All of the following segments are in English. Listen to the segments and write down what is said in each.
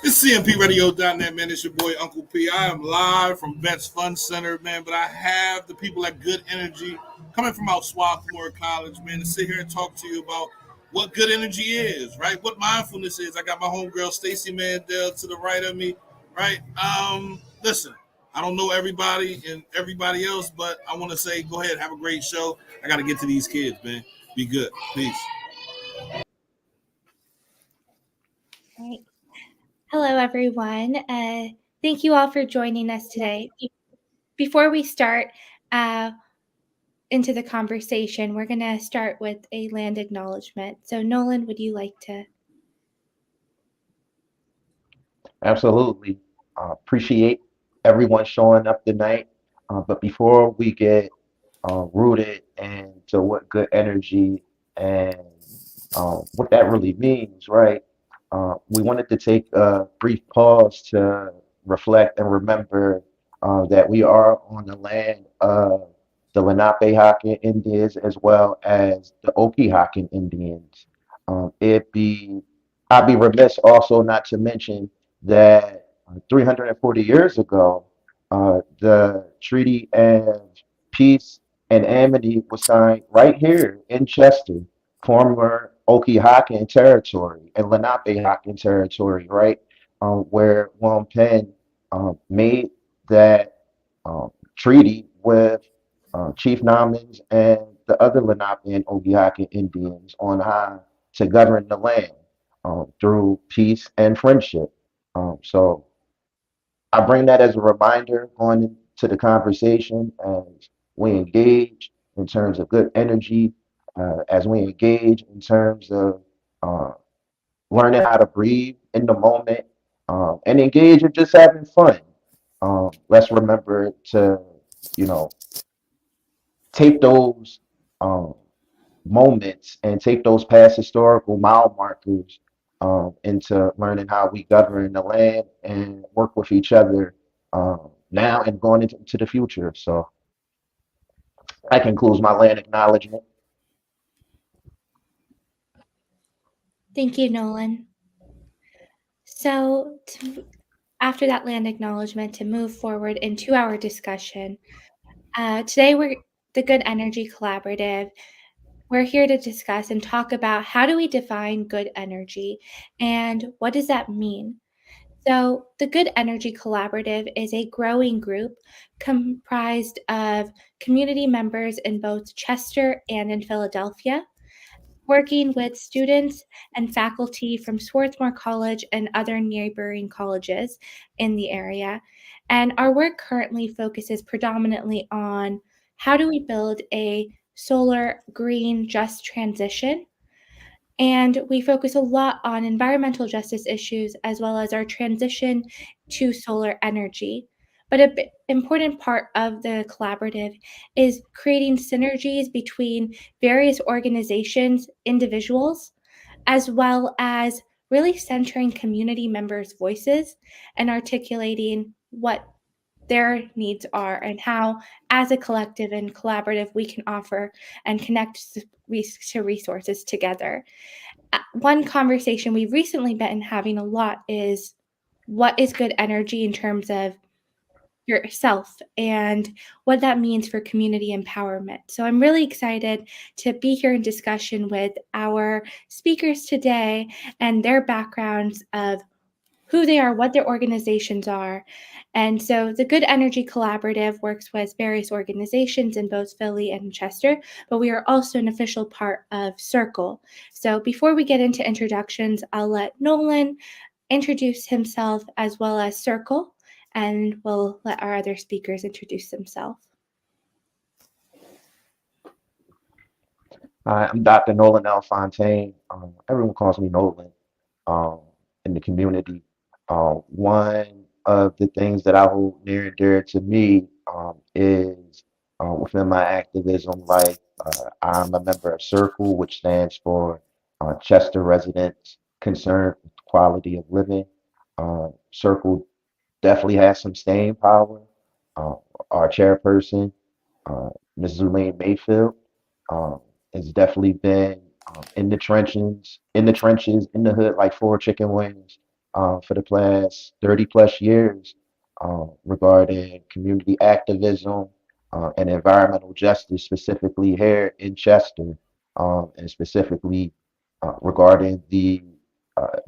It's CMPRadio.net, man. It's your boy Uncle P. I am live from Vets Fun Center, man. But I have the people at Good Energy coming from out Swarthmore College, man, to sit here and talk to you about what good energy is, right? What mindfulness is. I got my homegirl Stacy Mandel to the right of me, right? Listen, I don't know everybody and everybody else, but I want to say, go ahead, have a great show. I got to get to these kids, man. Be good. Peace. Right. Hello, everyone. Thank you all for joining us today. Before we start uh, into the conversation, we're going to start with a land acknowledgement. So, Nolan, would you like to? Absolutely. Appreciate everyone showing up tonight. But before we get rooted into what good energy and what that really means, right? We wanted to take a brief pause to reflect and remember that we are on the land of the Lenape Indians as well as the Okihakan Indians. It'd be I'd be remiss also not to mention that 340 years ago, the Treaty of Peace and Amity was signed right here in Chester, former Okihakan territory and Lenapehakan territory, right? Where Phnom Penh made that treaty with Chief Namens and the other Lenape and Okihakan Indians on how to govern the land through peace and friendship. So I bring that as a reminder going into the conversation as we engage in terms of good energy, as we engage in terms of uh, learning how to breathe in the moment, and engage in just having fun. Let's remember to, you know, take those um, moments and take those past historical mile markers into learning how we govern the land and work with each other now and going into the future. So that concludes my land acknowledgement. Thank you, Nolan. So, after that land acknowledgement, to move forward into our discussion, today we're the Good Energy Collaborative. We're here to discuss and talk about how do we define good energy and what does that mean? So, the Good Energy Collaborative is a growing group comprised of community members in both Chester and in Philadelphia, working with students and faculty from Swarthmore College and other neighboring colleges in the area. And our work currently focuses predominantly on how do we build a solar, green, just transition, and we focus a lot on environmental justice issues as well as our transition to solar energy. But an important part of the collaborative is creating synergies between various organizations, individuals, as well as really centering community members' voices and articulating what their needs are and how, as a collective and collaborative, we can offer and connect to resources together. One conversation we've recently been having a lot is what is good energy in terms of yourself and what that means for community empowerment. So I'm really excited to be here in discussion with our speakers today and their backgrounds of who they are, what their organizations are. And so the Good Energy Collaborative works with various organizations in both Philly and Chester, but we are also an official part of Circle. So before we get into introductions, I'll let Nolan introduce himself as well as Circle, and we'll let our other speakers introduce themselves. Hi, I'm Dr. Nolan L. Fontaine. Everyone calls me Nolan um, in the community. One of the things that I hold near and dear to me is within my activism life, I'm a member of Circle, which stands for Chester Residents Concerned with Quality of Living. Circle definitely has some staying power. Uh, our chairperson, Mrs. Elaine Mayfield, um, has definitely been in the trenches, in the hood, like four chicken wings, for the past 30 plus years regarding community activism and environmental justice, specifically here in Chester, and specifically regarding the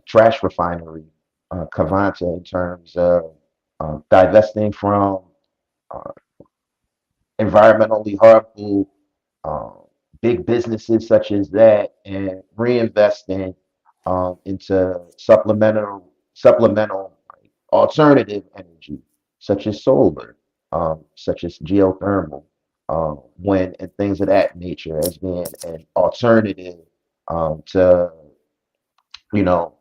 trash refinery, Cavanta, in terms of divesting from uh, environmentally harmful um, big businesses such as that and reinvesting into supplemental like, alternative energy such as solar, such as geothermal, when and things of that nature as being an alternative to you know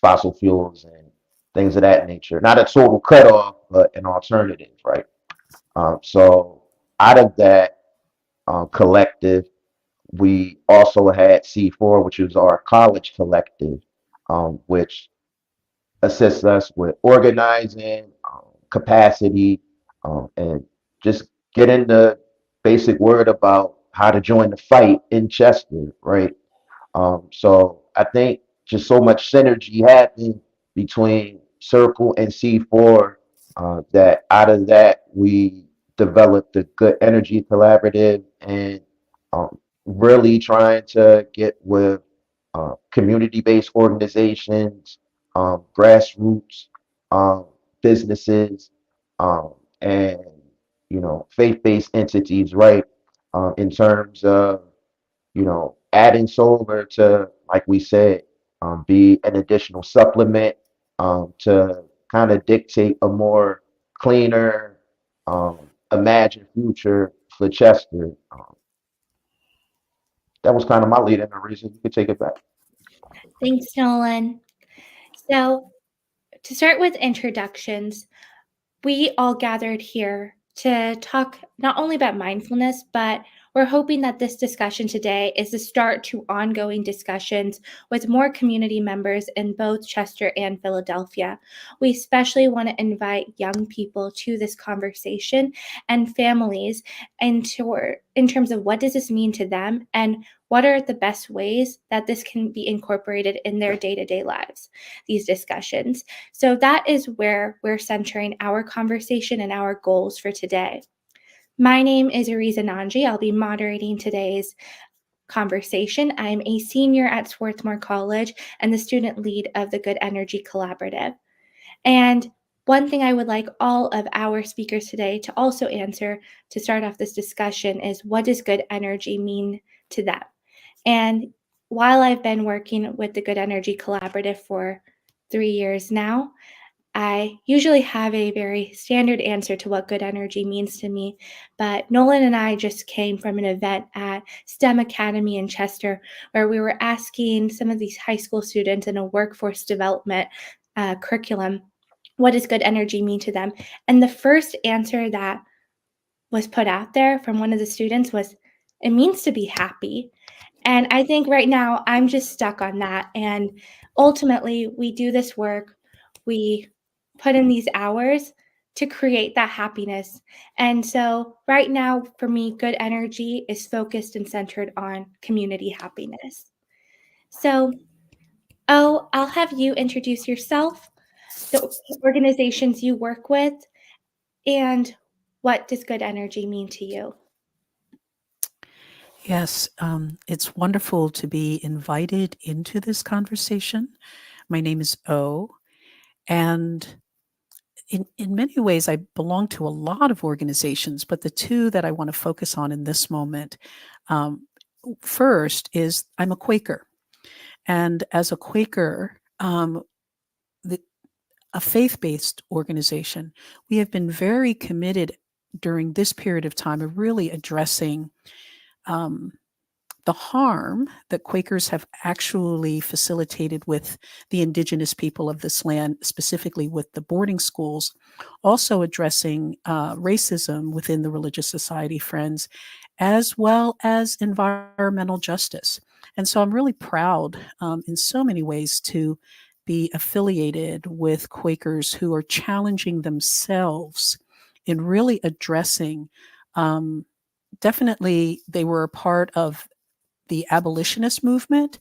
fossil fuels and things of that nature. Not a total cutoff, but an alternative, right? So out of that collective, we also had C4, which is our college collective, which assists us with organizing, capacity, and just getting the basic word about how to join the fight in Chester, right? So I think just so much synergy happened between Circle and C4 that out of that we developed the Good Energy Collaborative and um, really trying to get with community-based organizations, grassroots um, businesses, and faith-based entities, right? In terms of adding solar to, like we said, be an additional supplement to kind of dictate a more cleaner, imagined future for Chester. That was kind of my lead and the reason you could take it back. Thanks, Nolan. So, to start with introductions, we all gathered here to talk not only about mindfulness, but we're hoping that this discussion today is the start to ongoing discussions with more community members in both Chester and Philadelphia. We especially want to invite young people to this conversation and families in terms of what does this mean to them and what are the best ways that this can be incorporated in their day-to-day lives, these discussions. So that is where we're centering our conversation and our goals for today. My name is Ariza Nanji. I'll be moderating today's conversation. I'm a senior at Swarthmore College and the student lead of the Good Energy Collaborative. And one thing I would like all of our speakers today to also answer to start off this discussion is what does good energy mean to them? And while I've been working with the Good Energy Collaborative for 3 years now, I usually have a very standard answer to what good energy means to me, but Nolan and I just came from an event at STEM Academy in Chester where we were asking some of these high school students in a workforce development curriculum, what does good energy mean to them? And the first answer that was put out there from one of the students was, it means to be happy. And I think right now I'm just stuck on that. And ultimately, we do this work, we put in these hours to create that happiness. And so, right now, for me, good energy is focused and centered on community happiness. So, I'll have you introduce yourself, the organizations you work with, and what does good energy mean to you? Yes, it's wonderful to be invited into this conversation. My name is O, and in many ways, I belong to a lot of organizations, but the two that I want to focus on in this moment, um, first is I'm a Quaker, and as a Quaker, the, a faith-based organization, we have been very committed during this period of time of really addressing um, the harm that Quakers have actually facilitated with the indigenous people of this land, specifically with the boarding schools, also addressing racism within the Religious Society Friends, as well as environmental justice. And so I'm really proud in so many ways to be affiliated with Quakers who are challenging themselves in really addressing. Definitely, they were a part of the abolitionist movement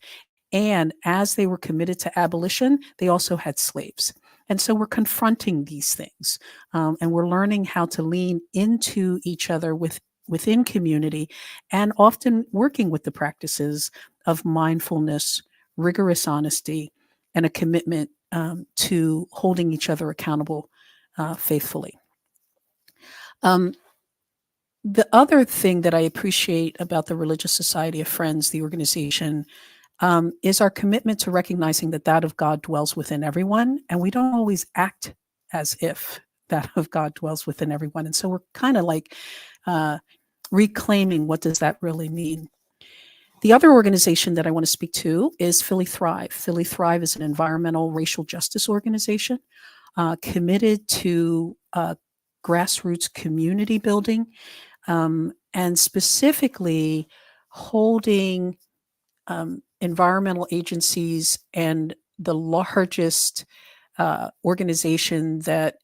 And as they were committed to abolition, they also had slaves. And so we're confronting these things, and we're learning how to lean into each other within community, and often working with the practices of mindfulness, rigorous honesty, and a commitment to holding each other accountable faithfully. Um, the other thing that I appreciate about the Religious Society of Friends, the organization, is our commitment to recognizing that that of God dwells within everyone, and we don't always act as if that of God dwells within everyone. And so we're kind of like uh, reclaiming what does that really mean. The other organization that I want to speak to is Philly Thrive. Philly Thrive is an environmental racial justice organization committed to grassroots community building, and specifically holding environmental agencies and the largest organization that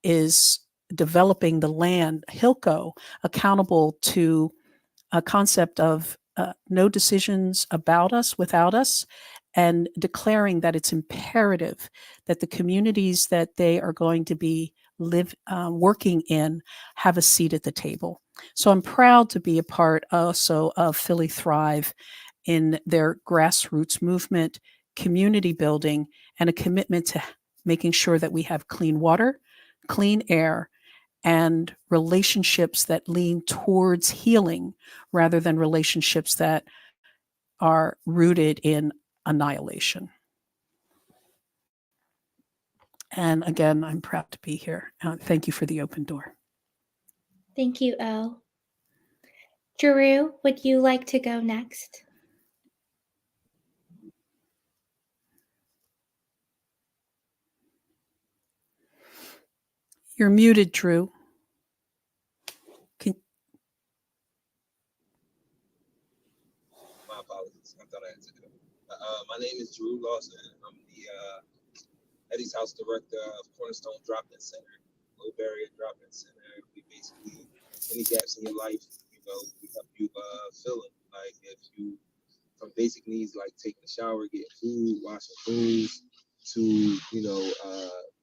is developing the land, Hilco, accountable to a concept of no decisions about us without us, and declaring that it's imperative that the communities that they are going to be working in have a seat at the table. So I'm proud to be a part also of Philly Thrive in their grassroots movement, community building, and a commitment to making sure that we have clean water, clean air, and relationships that lean towards healing rather than relationships that are rooted in annihilation. And again, I'm proud to be here. Thank you for the open door. Thank you, O. Drew, would you like to go next? You're muted, Drew. My apologies. I thought I had to do it. My name is Drew Lawson. I'm the Eddie's House Director of Cornerstone Drop-In Center, Low Barrier Drop-In Center. We basically, any gaps in your life, we help you fill them. Like if you, from basic needs like taking a shower, getting food, washing clothes, to,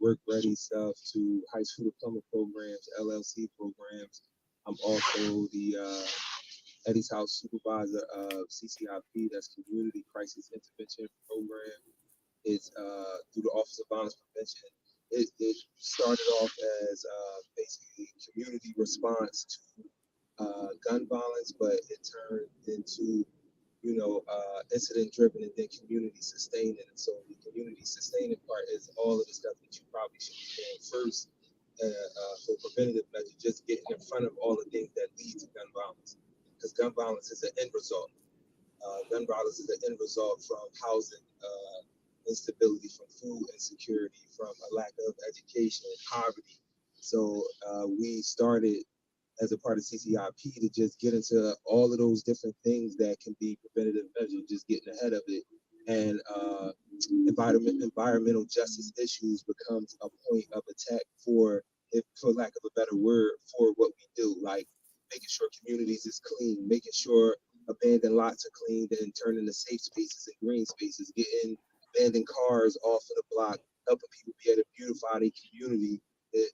work ready stuff, to high school diploma programs, LLC programs. I'm also the Eddie's House Supervisor of CCIP, that's Community Crisis Intervention Program. It's through the Office of Violence Prevention. It started off as basically community response to gun violence, but it turned into, incident driven and then community sustaining. And so the community sustaining part is all of the stuff that you probably should be doing first for preventative measures, just getting in front of all the things that lead to gun violence. Because gun violence is an end result. Gun violence is an end result from housing instability, from food insecurity, from a lack of education, poverty. So we started as a part of CCIP to just get into all of those different things that can be preventative measures, just getting ahead of it. And environmental justice issues becomes a point of attack for lack of a better word, for what we do, like making sure communities is clean, making sure abandoned lots are cleaned and turned into safe spaces and green spaces, getting abandoned cars off of the block, helping people be able to beautify their community. It,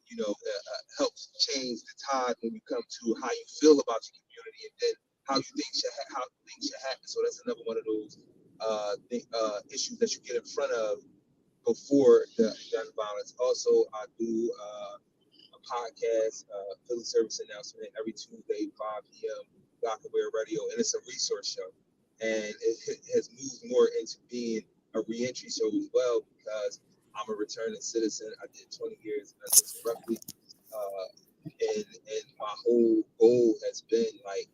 helps change the tide when you come to how you feel about your community, and then how things should happen. So that's another one of those issues that you get in front of before the gun violence. Also, I do a podcast, Philly Service Announcement, every Tuesday, 5 p.m., Rockaware Radio, and it's a resource show. And it has moved more into being a reentry show as well, because I'm a returning citizen. I did 20 years uninterrupted. And my whole goal has been like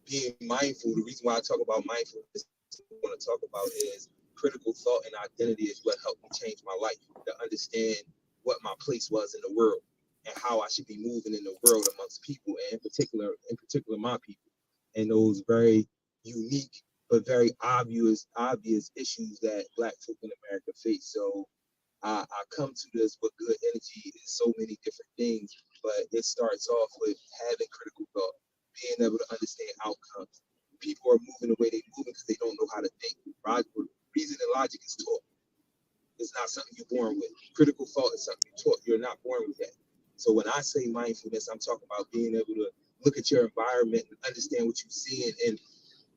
being mindful. The reason why I talk about mindfulness, I want to talk about is critical thought and identity is what helped me change my life, to understand what my place was in the world and how I should be moving in the world amongst people, and in particular my people, and those very unique but very obvious issues that Black folk in America face. So I come to this with good energy in so many different things, but it starts off with having critical thought, being able to understand outcomes, people are moving the way they're moving because they don't know how to think. Reason and logic is taught. It's not something you're born with. Critical thought is something you're taught. You're not born with that. So when I say mindfulness, I'm talking about being able to look at your environment and understand what you're seeing and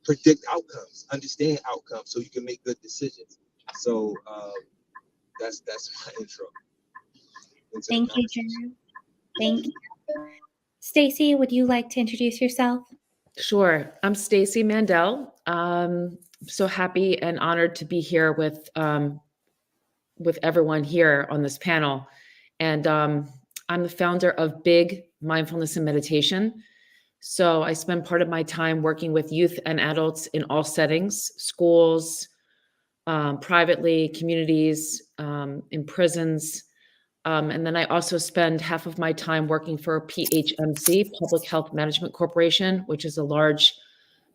predict outcomes, understand outcomes, so you can make good decisions. So that's my intro. Thank you, Drew. Thank you. Stacy, would you like to introduce yourself? Sure. I'm Stacy Mandel. So happy and honored to be here with everyone here on this panel. And I'm the founder of Big Mindfulness and Meditation. So I spend part of my time working with youth and adults in all settings, schools, privately, communities, in prisons. And then I also spend half of my time working for PHMC, Public Health Management Corporation, which is a large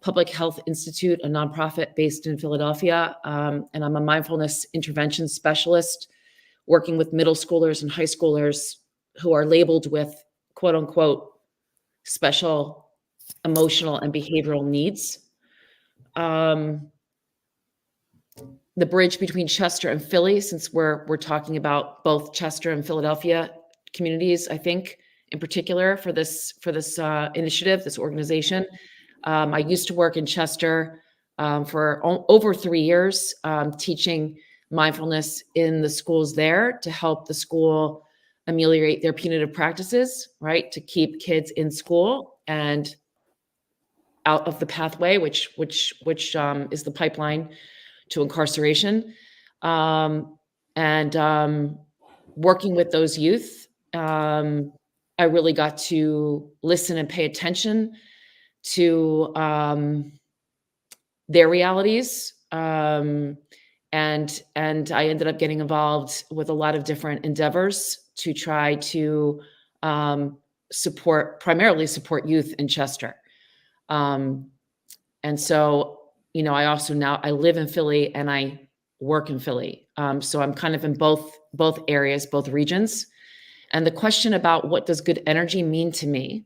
public health institute, a nonprofit based in Philadelphia. And I'm a mindfulness intervention specialist working with middle schoolers and high schoolers who are labeled with quote unquote special emotional and behavioral needs. The bridge between Chester and Philly, since we're talking about both Chester and Philadelphia communities, I think in particular for this initiative, this organization. I used to work in Chester for over 3 years, teaching mindfulness in the schools there to help the school ameliorate their punitive practices, right? To keep kids in school and out of the pathway, which is the pipeline to incarceration. And working with those youth, I really got to listen and pay attention to their realities. And I ended up getting involved with a lot of different endeavors to try to primarily support youth in Chester. And so, I also I live in Philly and I work in Philly. So I'm kind of in both areas, both regions. And the question about what does good energy mean to me?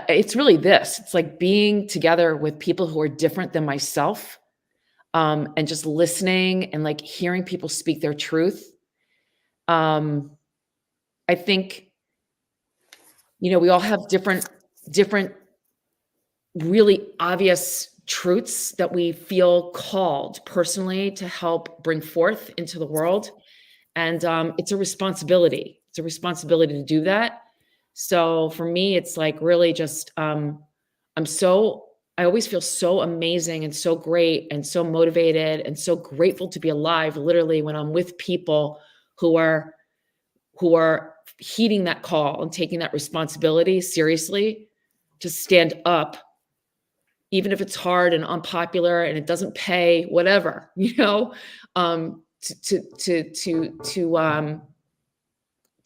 It's really this. It's like being together with people who are different than myself, and just listening and like hearing people speak their truth. I think, we all have different really obvious truths that we feel called personally to help bring forth into the world. And it's a responsibility. It's a responsibility to do that. So for me, it's like really just, I always feel so amazing and so great and so motivated and so grateful to be alive, literally, when I'm with people who are heeding that call and taking that responsibility seriously to stand up, even if it's hard and unpopular and it doesn't pay, whatever, to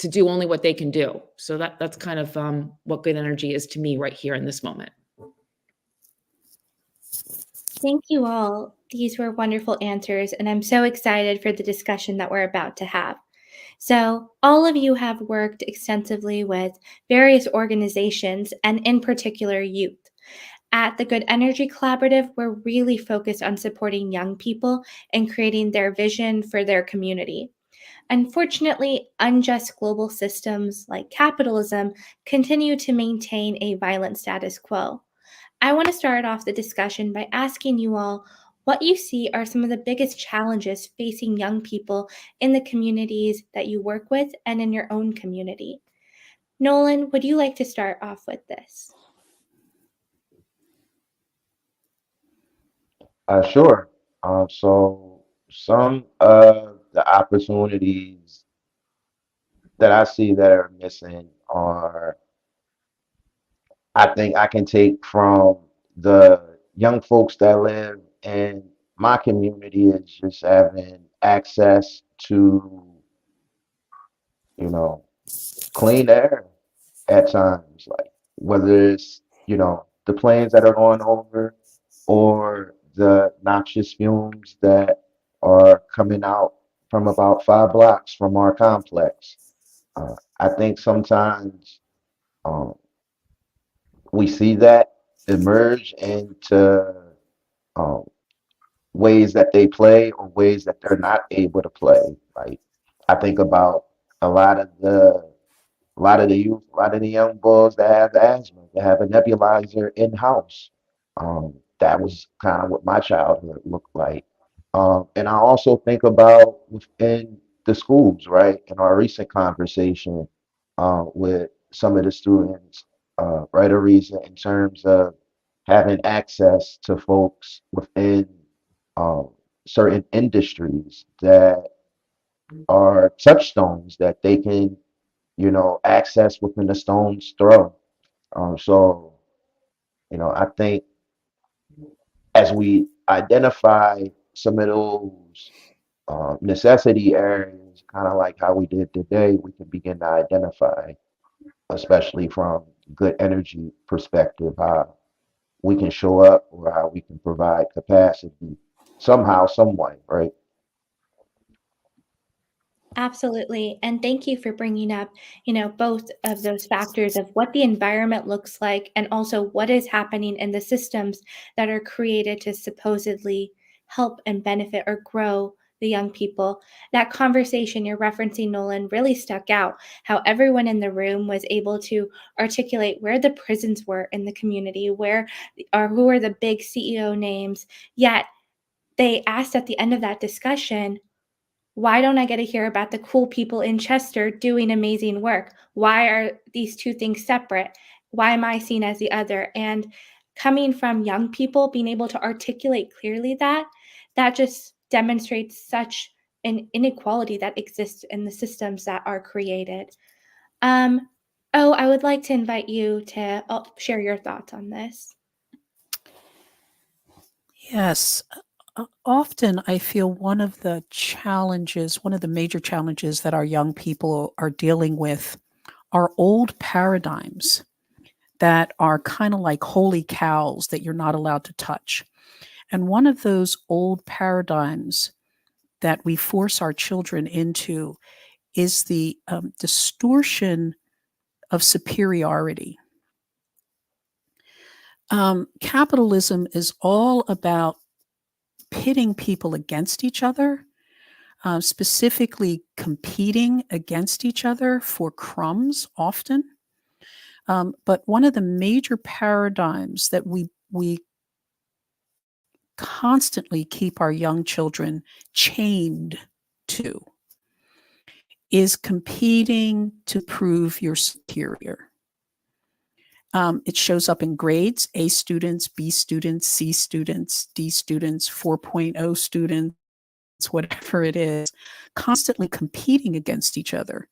do only what they can do. So that's kind of what good energy is to me right here in this moment. Thank you all. These were wonderful answers, and I'm so excited for the discussion that we're about to have. So all of you have worked extensively with various organizations and in particular youth. At the Good Energy Collaborative, we're really focused on supporting young people and creating their vision for their community. Unfortunately, unjust global systems like capitalism continue to maintain a violent status quo. I want to start off the discussion by asking you all what you see are some of the biggest challenges facing young people in the communities that you work with and in your own community. Nolan, would you like to start off with this? Sure. So some of the opportunities that I see that are missing are, I think I can take from the young folks that live in my community is just having access to, you know, clean air at times, like whether it's, the planes that are going over or the noxious fumes that are coming out from about 5 blocks from our complex. I think sometimes we see that emerge into um, ways that they play or ways that they're not able to play. Like I think about a lot of the a lot of the youth, a lot of the young boys that have asthma, that have a nebulizer in house. That was kind of what my childhood looked like. And I also think about within the schools, right? In our recent conversation with some of the students, right, a reason in terms of having access to folks within um, certain industries that are touchstones that they can, access within a stone's throw. So, I think as we identify some of those necessity areas, kind of like how we did today, we can begin to identify, especially from good energy perspective, how we can show up or how we can provide capacity somehow, some way, right? Absolutely. And thank you for bringing up, both of those factors of what the environment looks like and also what is happening in the systems that are created to supposedly help and benefit or grow the young people. That conversation you're referencing, Nolan, really stuck out. How everyone in the room was able to articulate where the prisons were in the community, where or who are the big CEO names. Yet they asked at the end of that discussion, why don't I get to hear about the cool people in Chester doing amazing work? Why are these two things separate? Why am I seen as the other? And coming from young people, being able to articulate clearly that just demonstrates such an inequality that exists in the systems that are created. Um, oh, I would like to invite you to share your thoughts on this. Yes. Often I feel one of the challenges, one of the major challenges that our young people are dealing with are old paradigms that are kind of like holy cows that you're not allowed to touch. And one of those old paradigms that we force our children into is the distortion of superiority. Capitalism is all about pitting people against each other, specifically competing against each other for crumbs often. But one of the major paradigms that we constantly keep our young children chained to is competing to prove you're superior. It shows up in grades: A students, B students, C students, D students, 4.0 students, whatever it is, constantly competing against each other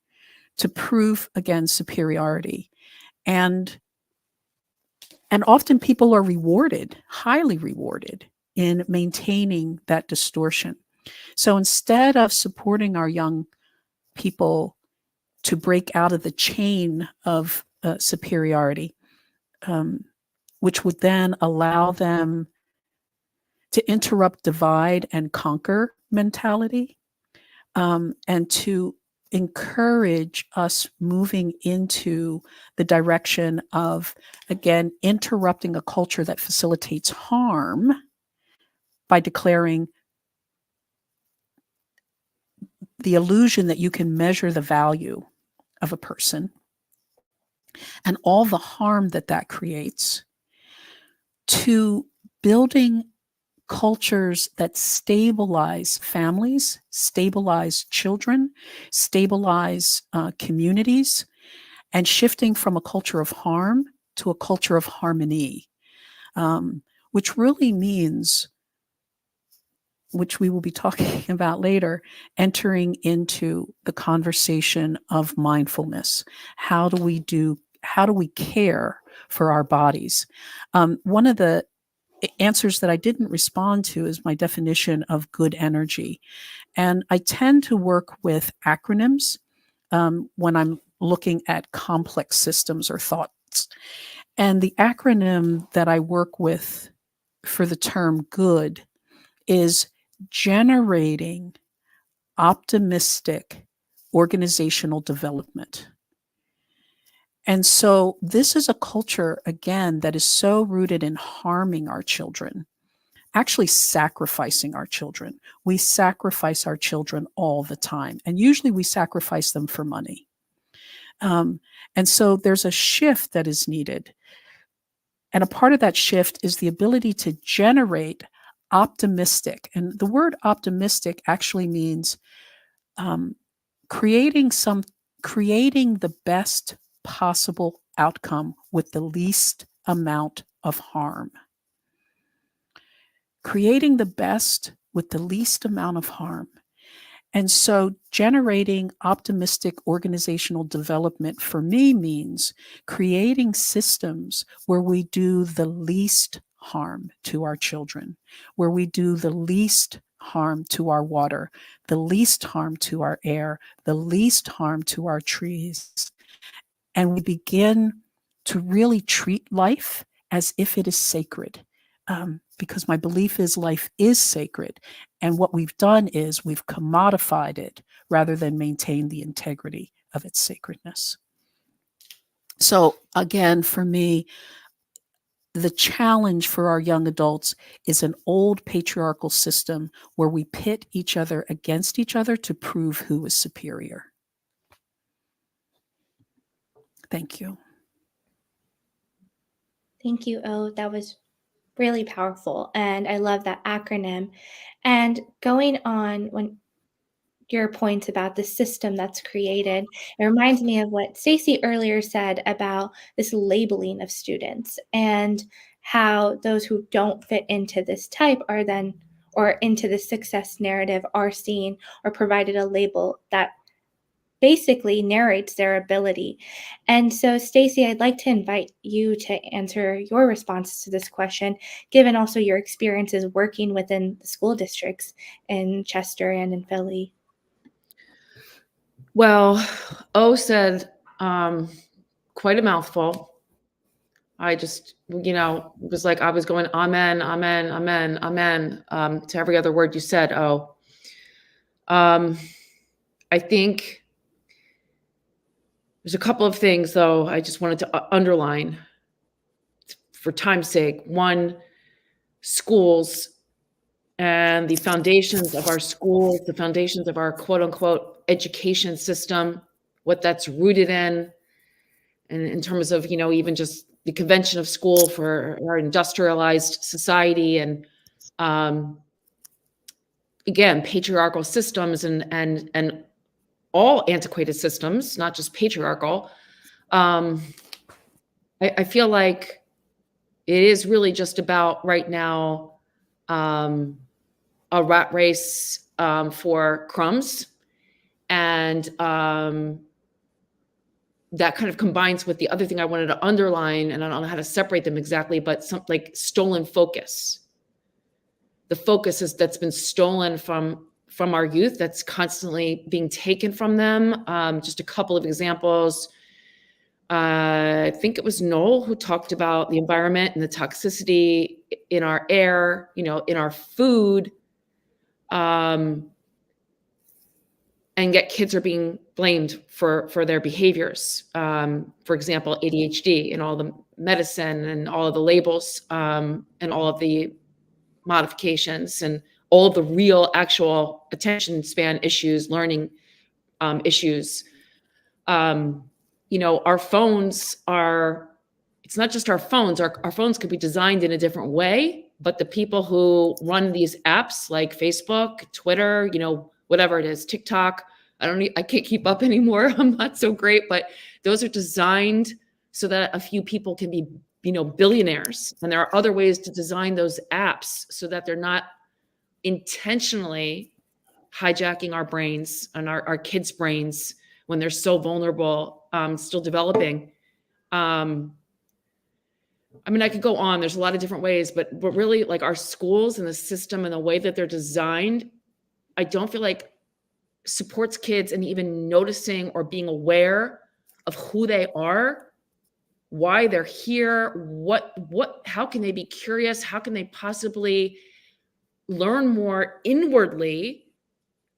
to prove, again, superiority. And often people are rewarded, highly rewarded, in maintaining that distortion. So instead of supporting our young people to break out of the chain of superiority, which would then allow them to interrupt divide and conquer mentality, and to encourage us moving into the direction of, again, interrupting a culture that facilitates harm by declaring the illusion that you can measure the value of a person and all the harm that that creates, to building cultures that stabilize families, stabilize children, stabilize communities, and shifting from a culture of harm to a culture of harmony, which really means, which we will be talking about later, entering into the conversation of mindfulness. How do we care for our bodies? One of the answers that I didn't respond to is my definition of good energy. And I tend to work with acronyms when I'm looking at complex systems or thoughts. And the acronym that I work with for the term good is generating optimistic organizational development. And so this is a culture, again, that is so rooted in harming our children, actually sacrificing our children. We sacrifice our children all the time, and usually we sacrifice them for money. And so there's a shift that is needed. And a part of that shift is the ability to generate optimistic. And the word optimistic actually means creating the best possible outcome with the least amount of harm. Creating the best with the least amount of harm. And so generating optimistic organizational development for me means creating systems where we do the least harm to our children, where we do the least harm to our water, the least harm to our air, the least harm to our trees. And we begin to really treat life as if it is sacred. Because my belief is life is sacred. And what we've done is we've commodified it rather than maintain the integrity of its sacredness. So again, for me, the challenge for our young adults is an old patriarchal system where we pit each other against each other to prove who is superior. Thank you. Thank you, O. That was really powerful. And I love that acronym. And going on when your points about the system that's created, it reminds me of what Stacy earlier said about this labeling of students and how those who don't fit into this type are then, or into the success narrative, are seen or provided a label that basically narrates their ability. And so, Stacy, I'd like to invite you to answer your responses to this question, given also your experiences working within the school districts in Chester and in Philly. Well, O said quite a mouthful. I just, was like, I was going, amen, amen, amen, amen, to every other word you said, O. I think there's a couple of things, though, I just wanted to underline for time's sake. One, schools and the foundations of our schools, the foundations of our quote unquote education system, what that's rooted in, and in terms of, even just the convention of school for our industrialized society, and again, patriarchal systems and all antiquated systems, not just patriarchal. I feel like it is really just about right now a rat race for crumbs, and that kind of combines with the other thing I wanted to underline, and I don't know how to separate them exactly, but something like stolen focus. The focus that's been stolen from our youth, that's constantly being taken from them. Just a couple of examples. I think it was Noel who talked about the environment and the toxicity in our air, in our food. And yet kids are being blamed for their behaviors. For example, ADHD and all the medicine and all of the labels and all of the modifications and all of the real actual attention span issues, learning issues. Our phones are, it's not just our phones. Our phones could be designed in a different way, but the people who run these apps like Facebook, Twitter, whatever it is, TikTok, I can't keep up anymore. I'm not so great, but those are designed so that a few people can be, billionaires. And there are other ways to design those apps so that they're not intentionally hijacking our brains and our kids' brains when they're so vulnerable, still developing. I could go on. There's a lot of different ways, but really, like, our schools and the system and the way that they're designed, I don't feel like supports kids and even noticing or being aware of who they are, why they're here, how can they be curious? How can they possibly learn more inwardly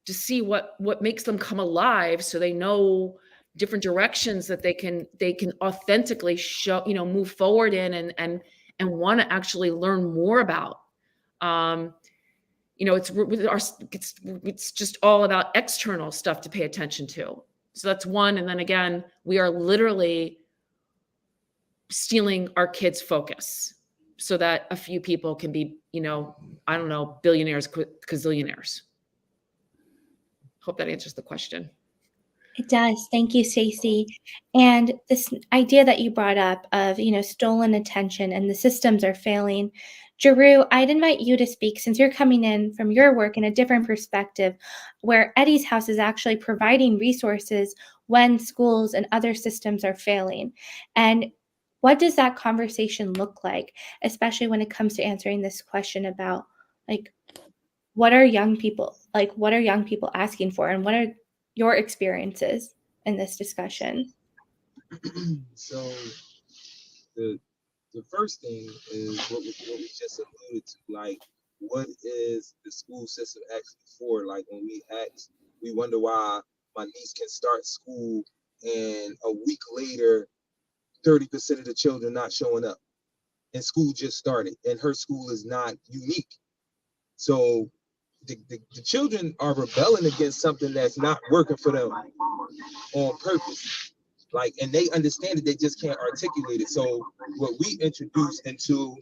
to see what makes them come alive, so they know different directions that they can authentically show, move forward in and want to actually learn more about. It's just all about external stuff to pay attention to. So that's one. And then again, we are literally stealing our kids' focus so that a few people can be, billionaires, gazillionaires. Hope that answers the question. It does. Thank you, Stacey. And this idea that you brought up of, stolen attention and the systems are failing. Jeru, I'd invite you to speak since you're coming in from your work in a different perspective, where Eddie's House is actually providing resources when schools and other systems are failing. And what does that conversation look like, especially when it comes to answering this question about, what are young people asking for, and what are your experiences in this discussion? So the first thing is what we just alluded to, what is the school system actually for? When we wonder why my niece can start school and a week later 30% of the children not showing up, and school just started and her school is not unique. So the children are rebelling against something that's not working for them on purpose. And they understand it, they just can't articulate it. So what we introduce into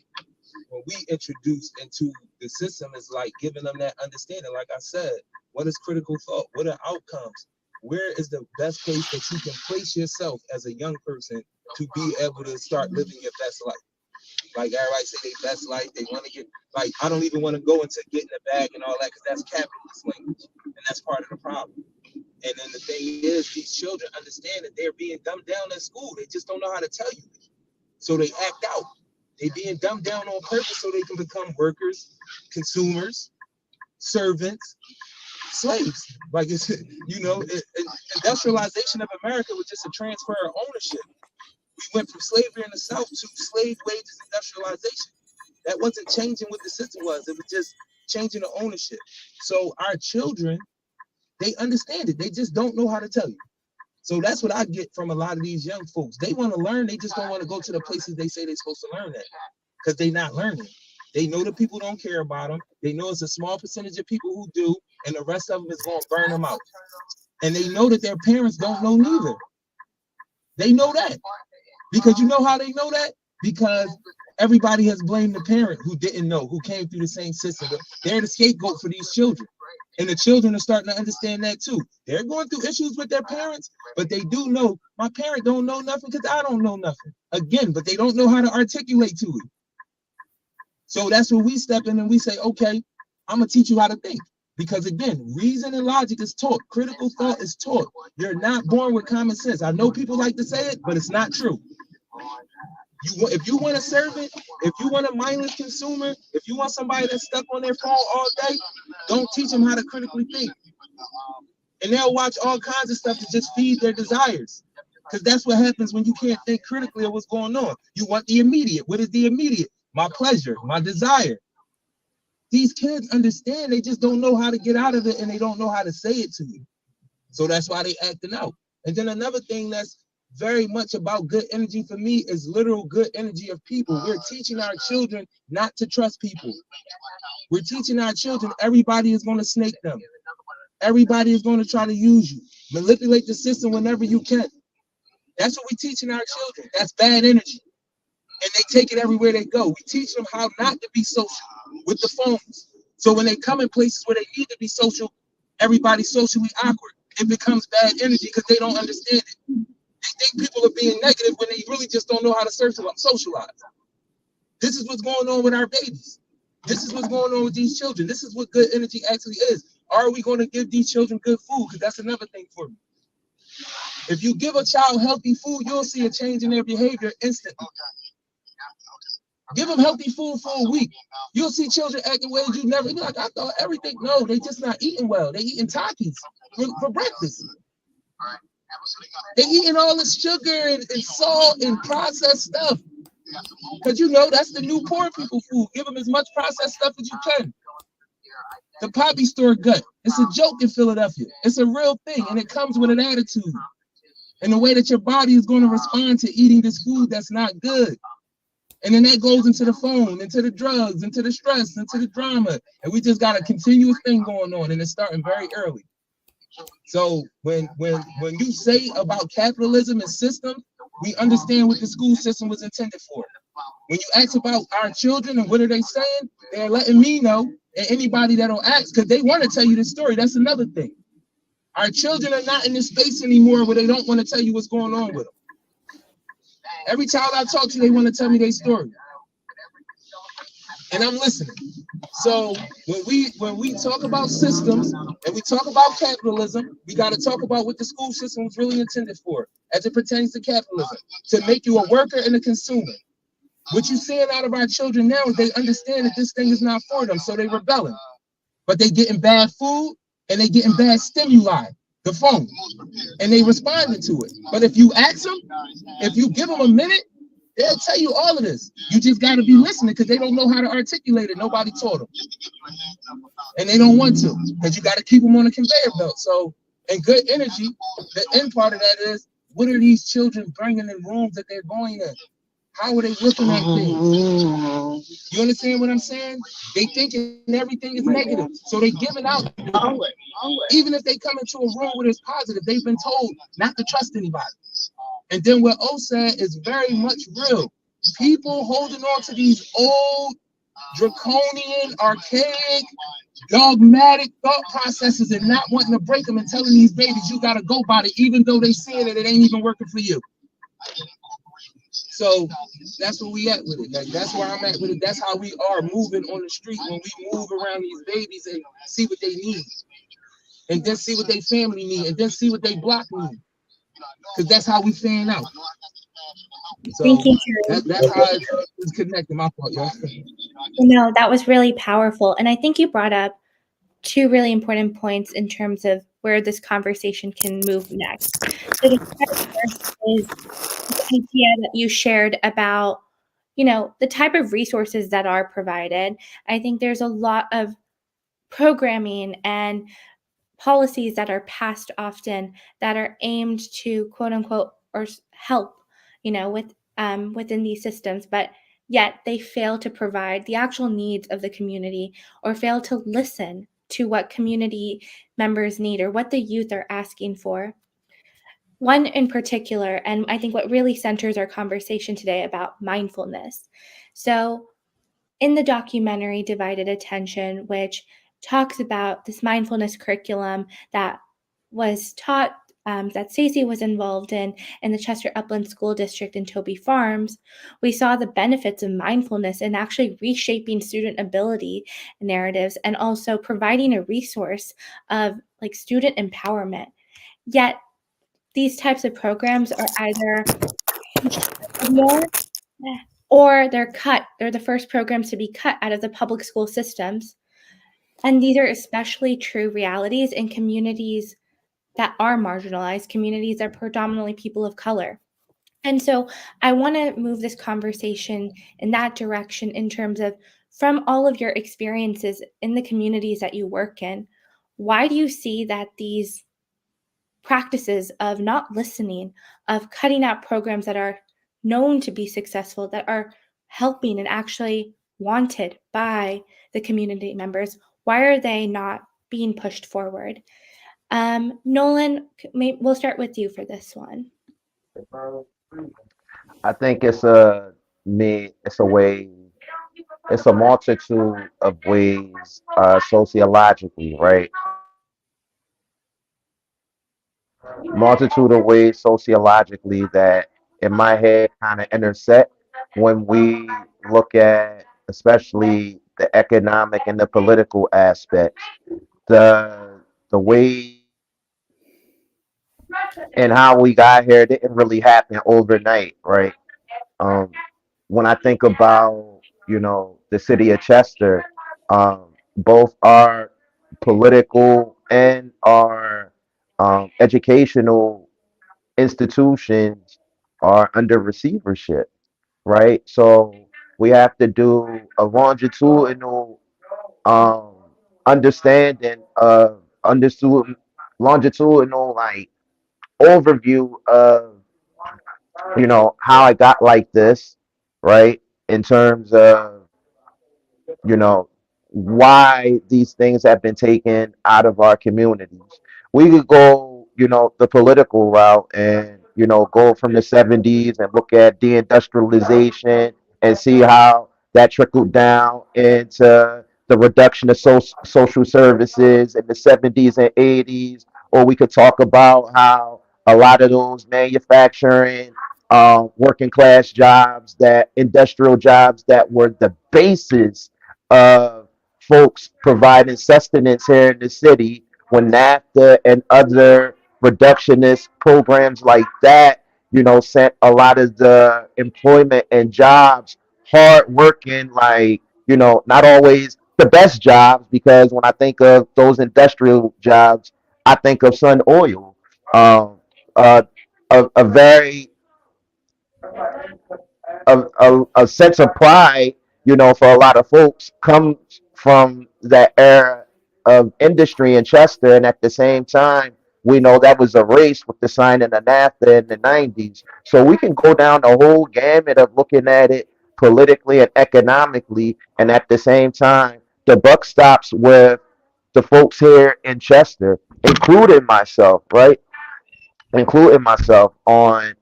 the system is giving them that understanding. Like I said, what is critical thought? What are outcomes? Where is the best place that you can place yourself as a young person to be able to start living your best life? Everybody say their best life, they want to get, I don't even want to go into getting a bag and all that, because that's capitalist language, and that's part of the problem. And then the thing is, these children understand that they're being dumbed down in school. They just don't know how to tell you. So they act out. They're being dumbed down on purpose so they can become workers, consumers, servants, slaves. It's, industrialization of America was just a transfer of ownership. We went from slavery in the South to slave wages industrialization. That wasn't changing what the system was. It was just changing the ownership. So our children, they understand it. They just don't know how to tell you. So that's what I get from a lot of these young folks. They want to learn. They just don't want to go to the places they say they're supposed to learn at, because they're not learning. They know that people don't care about them. They know it's a small percentage of people who do, and the rest of them is going to burn them out. And they know that their parents don't know neither. They know that. Because you know how they know that? Because everybody has blamed the parent who didn't know, who came through the same system. They're the scapegoat for these children. And the children are starting to understand that too. They're going through issues with their parents, but they do know, my parent don't know nothing because I don't know nothing. Again, but they don't know how to articulate to it. So that's when we step in and we say, okay, I'm going to teach you how to think. Because again, reason and logic is taught. Critical thought is taught. You're not born with common sense. I know people like to say it, but it's not true. If you want a servant, if you want a mindless consumer, if you want somebody that's stuck on their phone all day, don't teach them how to critically think. And they'll watch all kinds of stuff to just feed their desires. Because that's what happens when you can't think critically of what's going on. You want the immediate. What is the immediate? My pleasure, my desire. These kids understand, they just don't know how to get out of it, and they don't know how to say it to you. So that's why they acting out. And then another thing that's very much about good energy for me is literal good energy of people. We're teaching our children not to trust people. We're teaching our children everybody is going to snake them. Everybody is going to try to use you. Manipulate the system whenever you can. That's what we're teaching our children. That's bad energy. And they take it everywhere they go. We teach them how not to be social with the phones. So when they come in places where they need to be social, everybody's socially awkward. It becomes bad energy because they don't understand it. They think people are being negative when they really just don't know how to socialize. This is what's going on with our babies. This is what's going on with these children. This is what good energy actually is. Are we going to give these children good food? Because that's another thing for me. If you give a child healthy food, you'll see a change in their behavior instantly. Give them healthy food for a week. You'll see children acting ways you never, be like, I thought everything. No, they just not eating well. They eating Takis for breakfast. They eating all this sugar and salt and processed stuff. Because that's the new poor people food. Give them as much processed stuff as you can. The poppy store gut. It's a joke in Philadelphia. It's a real thing, and it comes with an attitude. and the way that your body is going to respond to eating this food that's not good. And then that goes into the phone, into the drugs, into the stress, into the drama. And we just got a continuous thing going on, and it's starting very early. So when you say about capitalism and system, we understand what the school system was intended for. When you ask about our children and what are they saying, they're letting me know, and anybody that'll ask, because they want to tell you the story. That's another thing. Our children are not in this space anymore where they don't want to tell you what's going on with them. Every child I talk to, they want to tell me their story, and I'm listening. So when we talk about systems and we talk about capitalism, we got to talk about what the school system was really intended for, as it pertains to capitalism, to make you a worker and a consumer. What you're seeing out of our children now is they understand that this thing is not for them, so they rebelling. But they getting bad food and they getting bad stimuli, the phone, and they responding to it. But if you ask them, if you give them a minute, they'll tell you all of this. You just got to be listening because they don't know how to articulate it. Nobody taught them, and they don't want to because you got to keep them on a conveyor belt. So, and good energy, the end part of that is, what are these children bringing in rooms that they're going in? How are they looking at things? You understand what I'm saying? They thinking everything is negative, so they giving out. Even if they come into a room where it's positive, they've been told not to trust anybody. And then what O said is very much real. People holding on to these old, draconian, archaic, dogmatic thought processes and not wanting to break them and telling these babies you gotta go by it, even though they saying that it ain't even working for you. So that's where we at with it. Like, that's where I'm at with it. That's how we are moving on the street when we move around these babies and see what they need, and then see what they family need, and then see what they block need. Because that's how we fan out. So Thank you, Drew. that's how it's connected. My fault, y'all. No, that was really powerful. And I think you brought up two really important points in terms of where this conversation can move next. So the first is the idea that you shared about, the type of resources that are provided. I think there's a lot of programming and policies that are passed often that are aimed to quote unquote or help, within these systems, but yet they fail to provide the actual needs of the community or fail to listen to what community members need or what the youth are asking for. One in particular, and I think what really centers our conversation today about mindfulness. So, in the documentary Divided Attention, which talks about this mindfulness curriculum that was taught, that Stacey was involved in the Chester Upland School District in Toby Farms, we saw the benefits of mindfulness in actually reshaping student ability narratives and also providing a resource of like student empowerment. Yet these types of programs are either ignored or they're cut. They're the first programs to be cut out of the public school systems. And these are especially true realities in communities that are marginalized, communities that are predominantly people of color. And so I want to move this conversation in that direction in terms of, from all of your experiences in the communities that you work in, why do you see that these practices of not listening, of cutting out programs that are known to be successful, that are helping and actually wanted by the community members, why are they not being pushed forward? Nolan, we'll start with you for this one. I think it's a multitude of ways, sociologically, right? Multitude of ways sociologically that in my head kind of intersect when we look at especially the economic and the political aspects. The way and how we got here didn't really happen overnight, right? Um, when I think about, the city of Chester, both our political and our educational institutions are under receivership, right? So we have to do a longitudinal um, understanding of understood longitudinal like overview of, how I got like this, right? In terms of, you know, why these things have been taken out of our communities. We could go, the political route and, go from the 70s and look at deindustrialization and see how that trickled down into the reduction of social services in the 70s and 80s. Or we could talk about how a lot of those manufacturing, working class jobs, that industrial jobs that were the basis of folks providing sustenance here in the city, when NAFTA and other reductionist programs like that, sent a lot of the employment and jobs hard working, like, not always the best jobs, because when I think of those industrial jobs, I think of Sun Oil. Um, uh, a very a sense of pride, for a lot of folks comes from that era of industry in Chester. And at the same time, we know that was a race with the signing of NAFTA in the 90s. So we can go down the whole gamut of looking at it politically and economically. And at the same time, the buck stops with the folks here in Chester, including myself, right? Including myself on,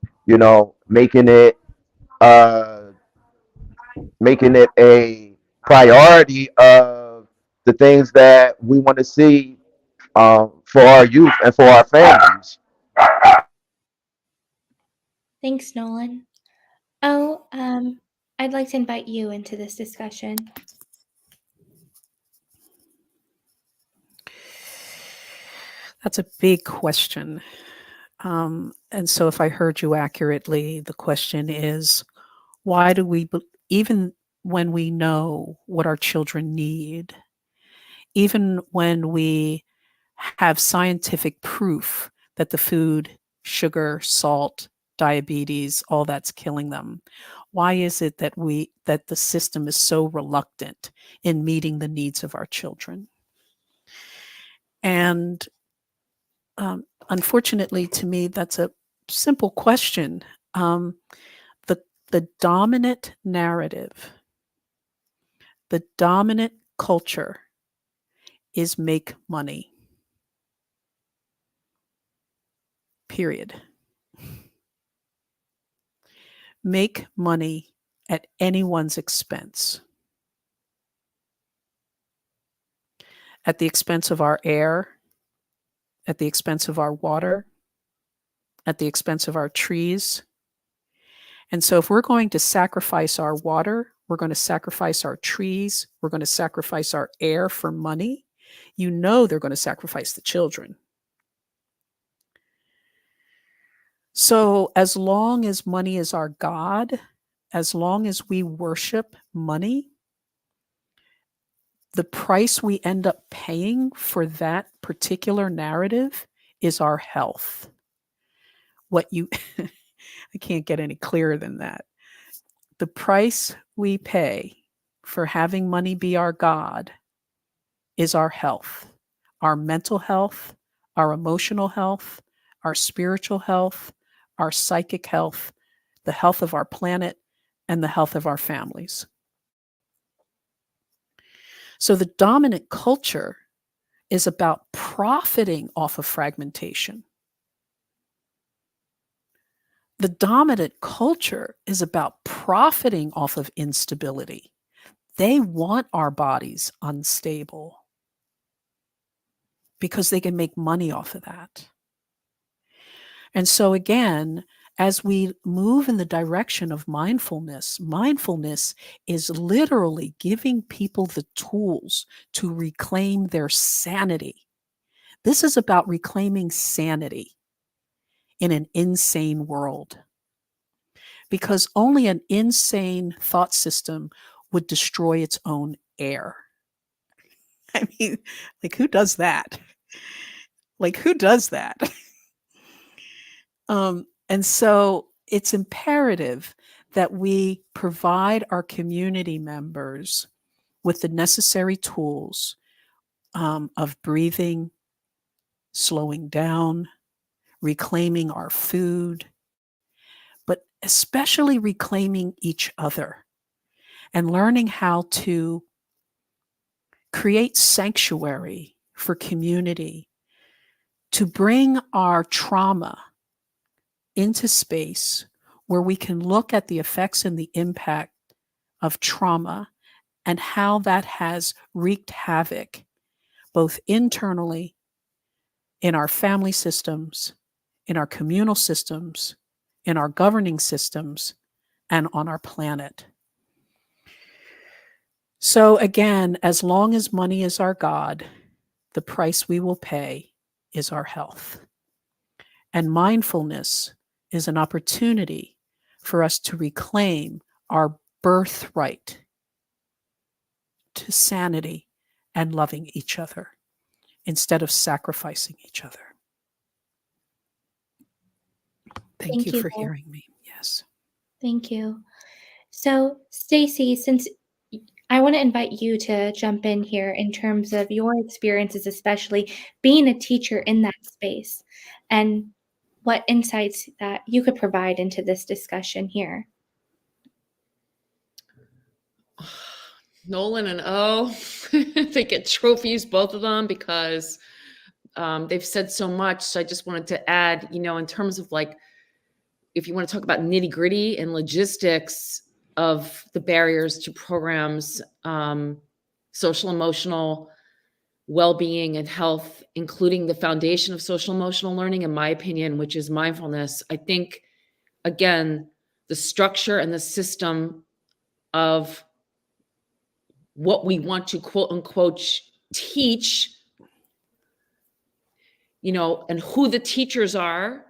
making it uh, making it a priority of the things that we want to see, for our youth and for our families. Thanks, Nolan. Oh, I'd like to invite you into this discussion. That's a big question. And so, if I heard you accurately, the question is, why do we, even when we know what our children need, even when we have scientific proof that the food, sugar, salt, diabetes, all that's killing them, why is it that the system is so reluctant in meeting the needs of our children? And unfortunately, to me, that's a simple question. Um, the dominant narrative, the dominant culture is make money. Period. Make money at anyone's expense. At the expense of our air, at the expense of our water, at the expense of our trees. And so if we're going to sacrifice our water, we're going to sacrifice our trees, we're going to sacrifice our air for money, they're going to sacrifice the children. So as long as money is our God, as long as we worship money, the price we end up paying for that particular narrative is our health. I can't get any clearer than that. The price we pay for having money be our God is our health, our mental health, our emotional health, our spiritual health, our psychic health, the health of our planet, and the health of our families. So the dominant culture is about profiting off of fragmentation. The dominant culture is about profiting off of instability. They want our bodies unstable because they can make money off of that. And so again, as we move in the direction of mindfulness, mindfulness is literally giving people the tools to reclaim their sanity. This is about reclaiming sanity in an insane world, because only an insane thought system would destroy its own air. I mean, like, who does that? Like, who does that? And so it's imperative that we provide our community members with the necessary tools of breathing, slowing down, reclaiming our food, but especially reclaiming each other and learning how to create sanctuary for community, to bring our trauma into space where we can look at the effects and the impact of trauma and how that has wreaked havoc both internally, in our family systems, in our communal systems, in our governing systems, and on our planet. So again, as long as money is our God, the price we will pay is our health. And mindfulness is an opportunity for us to reclaim our birthright to sanity and loving each other instead of sacrificing each other. Thank you for hearing me. Yes. Thank you. So, Stacy, since I want to invite you to jump in here in terms of your experiences, especially being a teacher in that space, and what insights that you could provide into this discussion here. Nolan and O, they get trophies, both of them, because they've said so much. So I just wanted to add, in terms of like, if you want to talk about nitty gritty and logistics of the barriers to programs, social emotional well-being and health, including the foundation of social emotional learning, in my opinion, which is mindfulness. I think, again, the structure and the system of what we want to quote unquote teach, and who the teachers are,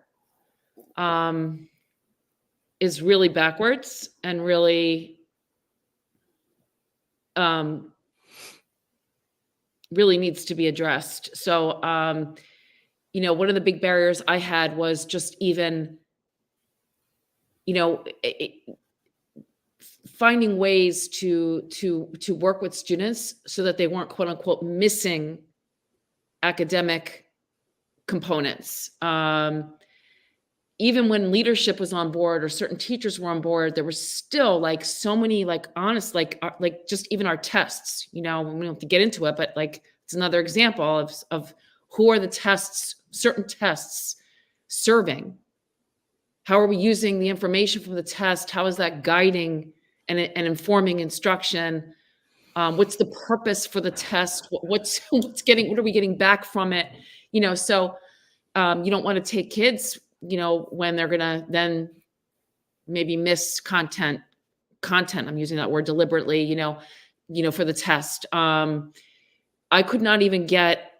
is really backwards and really, really needs to be addressed. So, one of the big barriers I had was just even, finding ways to work with students so that they weren't quote unquote missing academic components. Even when leadership was on board or certain teachers were on board, there was still like so many honest, just even our tests, we don't have to get into it, but it's another example of who are the tests, certain tests serving? How are we using the information from the test? How is that guiding and informing instruction? What's the purpose for the test? What are we getting back from it? So you don't want to take kids, when they're gonna then maybe miss content. I'm using that word deliberately, for the test. I could not even get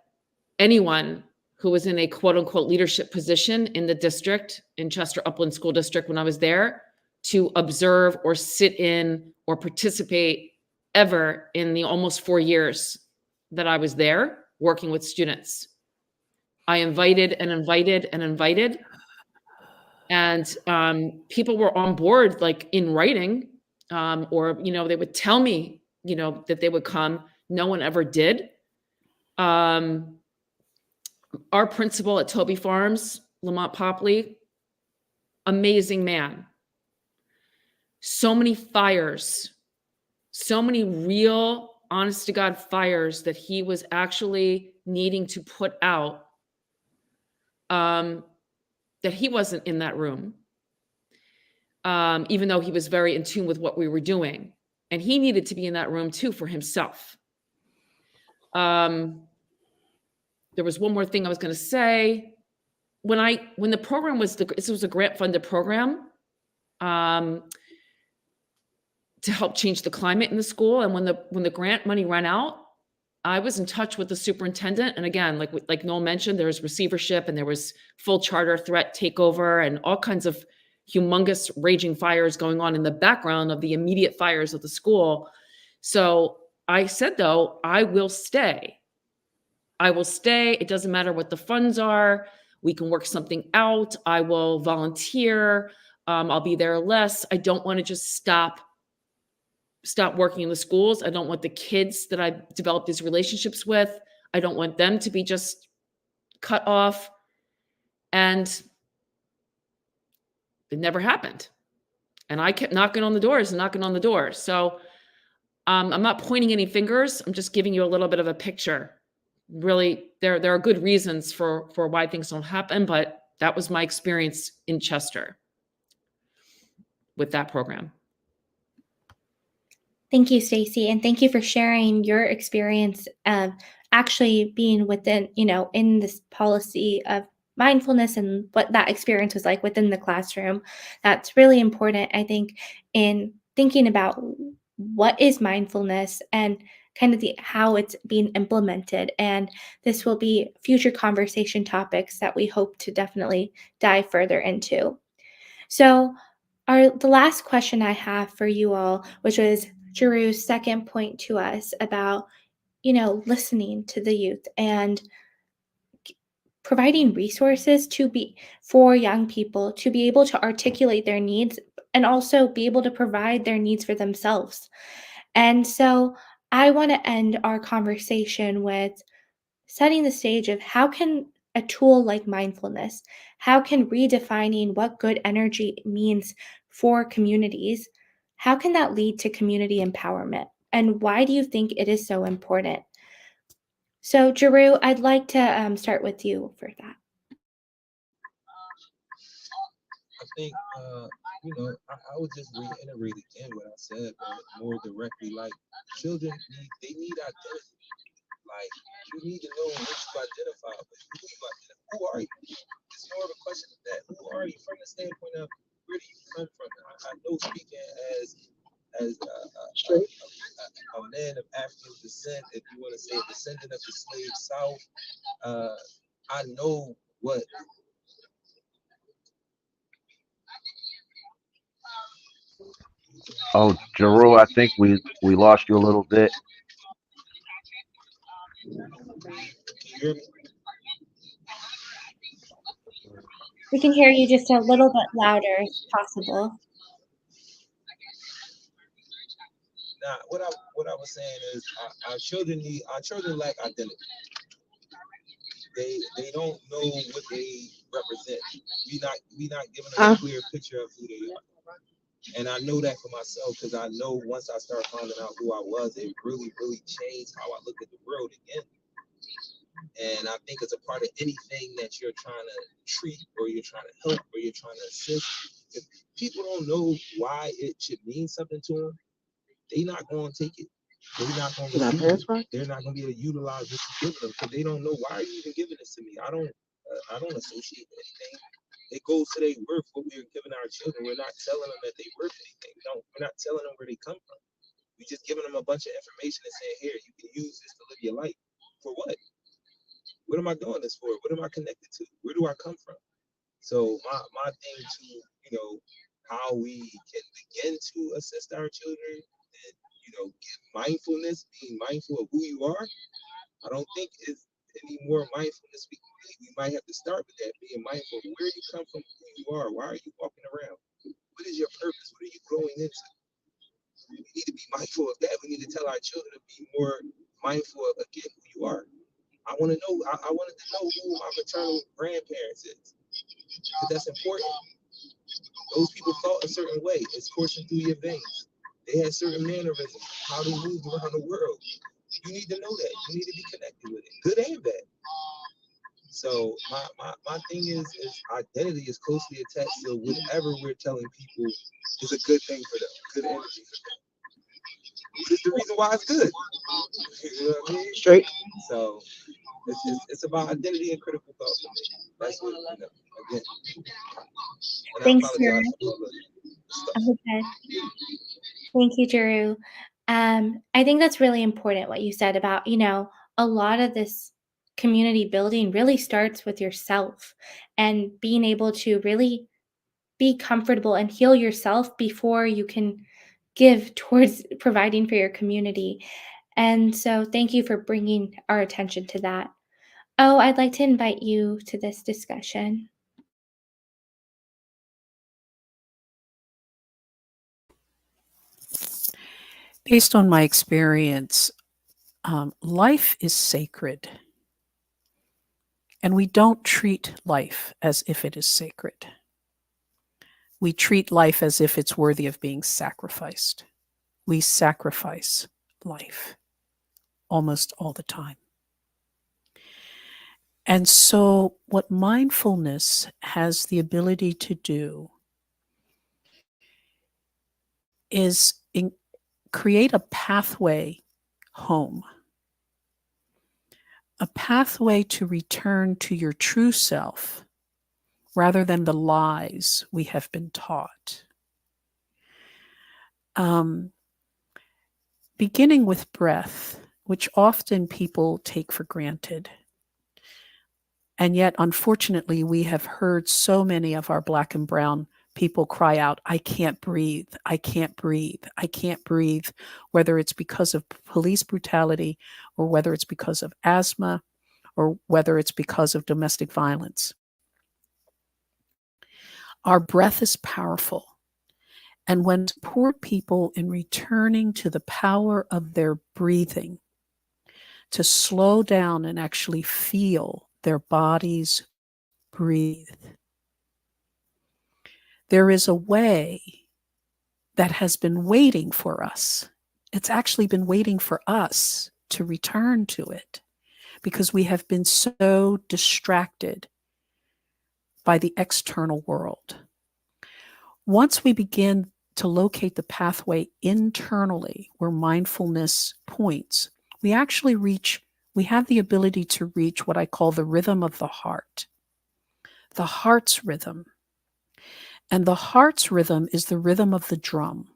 anyone who was in a quote unquote leadership position in the district, in Chester Upland School District when I was there, to observe or sit in or participate ever in the almost 4 years that I was there working with students. I invited and invited and invited. And people were on board, in writing, or, they would tell me, that they would come. No one ever did. Our principal at Toby Farms, Lamont Popley, amazing man. So many fires, so many real, honest to God fires that he was actually needing to put out, that he wasn't in that room, even though he was very in tune with what we were doing. And he needed to be in that room too for himself. There was one more thing I was going to say. When the program this was a grant funded program, to help change the climate in the school. And when the grant money ran out, I was in touch with the superintendent. And again, like Noel mentioned, there was receivership and there was full charter threat takeover and all kinds of humongous raging fires going on in the background of the immediate fires of the school. So I said, though, I will stay. It doesn't matter what the funds are. We can work something out. I will volunteer. I'll be there less. I don't want to just stop working in the schools. I don't want the kids that I've developed these relationships with, I don't want them to be just cut off. And it never happened. And I kept knocking on the doors and knocking on the doors. So I'm not pointing any fingers. I'm just giving you a little bit of a picture. Really, there are good reasons for why things don't happen, but that was my experience in Chester with that program. Thank you, Stacy, and thank you for sharing your experience of actually being within, in this policy of mindfulness and what that experience was like within the classroom. That's really important, I think, in thinking about what is mindfulness and kind of how it's being implemented. And this will be future conversation topics that we hope to definitely dive further into. So, the last question I have for you all, which was Jeru's second point to us about, listening to the youth and providing resources for young people to be able to articulate their needs and also be able to provide their needs for themselves. And so I want to end our conversation with setting the stage of how can a tool like mindfulness, how can redefining what good energy means for communities, how can that lead to community empowerment? And why do you think it is so important? So, Jeru, I'd like to start with you for that. I think, I would just reiterate again what I said, but more directly, like children need identity. Like you need to know what you identify with. Who are you? It's more of a question of that. Who are you from the standpoint of where do you come from? I know speaking as a man of African descent, if you want to say a descendant of the slave South, I know what. Oh, Jerome, I think we lost you a little bit. Can you hear me? We can hear you just a little bit louder if possible. Nah, what I was saying is our children lack identity. They don't know what they represent. We not giving them a clear picture of who they are. And I know that for myself because I know once I started finding out who I was, it really, really changed how I look at the world again. And I think it's a part of anything that you're trying to treat or you're trying to help or you're trying to assist. If people don't know why it should mean something to them, they're not going to take it. They're not going to receive it. They're not going to be able to utilize what you give them because they don't know why are you even giving this to me. I don't associate with anything. It goes to their worth, what we're giving our children. We're not telling them that they worth anything. We're not telling them where they come from. We're just giving them a bunch of information and saying, here, you can use this to live your life. For what? What am I doing this for? What am I connected to? Where do I come from? So my thing to, how we can begin to assist our children and, give mindfulness, being mindful of who you are. I don't think it's any more mindfulness we can need. We might have to start with that, being mindful of where you come from, who you are, why are you walking around? What is your purpose? What are you growing into? We need to be mindful of that. We need to tell our children to be more mindful of, again, who you are. I want to know, I wanted to know who my maternal grandparents is. Because that's important. Those people thought a certain way. It's coursing through your veins. They had certain mannerisms, how they moved around the world. You need to know that. You need to be connected with it, good and bad. So my thing is identity is closely attached to whatever we're telling people is a good thing for them, good energy for them. Which is the reason why it's good. You know what I mean? Straight. So it's about identity and critical thought for me. That's what again. And Thanks, I Jeru. apologize for the stuff. Okay. Thank you, Jeru. I think that's really important what you said about, a lot of this community building really starts with yourself and being able to really be comfortable and heal yourself before you can give towards providing for your community. And so thank you for bringing our attention to that. Oh, I'd like to invite you to this discussion. Based on my experience, life is sacred. And we don't treat life as if it is sacred. We treat life as if it's worthy of being sacrificed. We sacrifice life almost all the time. And so, what mindfulness has the ability to do is create a pathway home, a pathway to return to your true self rather than the lies we have been taught. Beginning with breath, which often people take for granted. And yet, unfortunately, we have heard so many of our Black and brown people cry out, I can't breathe, I can't breathe, I can't breathe, whether it's because of police brutality or whether it's because of asthma or whether it's because of domestic violence. Our breath is powerful. And when support people in returning to the power of their breathing, to slow down and actually feel their bodies breathe. There is a way that has been waiting for us. It's actually been waiting for us to return to it because we have been so distracted by the external world. Once we begin to locate the pathway internally where mindfulness points, we have the ability to reach what I call the rhythm of the heart, the heart's rhythm. And the heart's rhythm is the rhythm of the drum.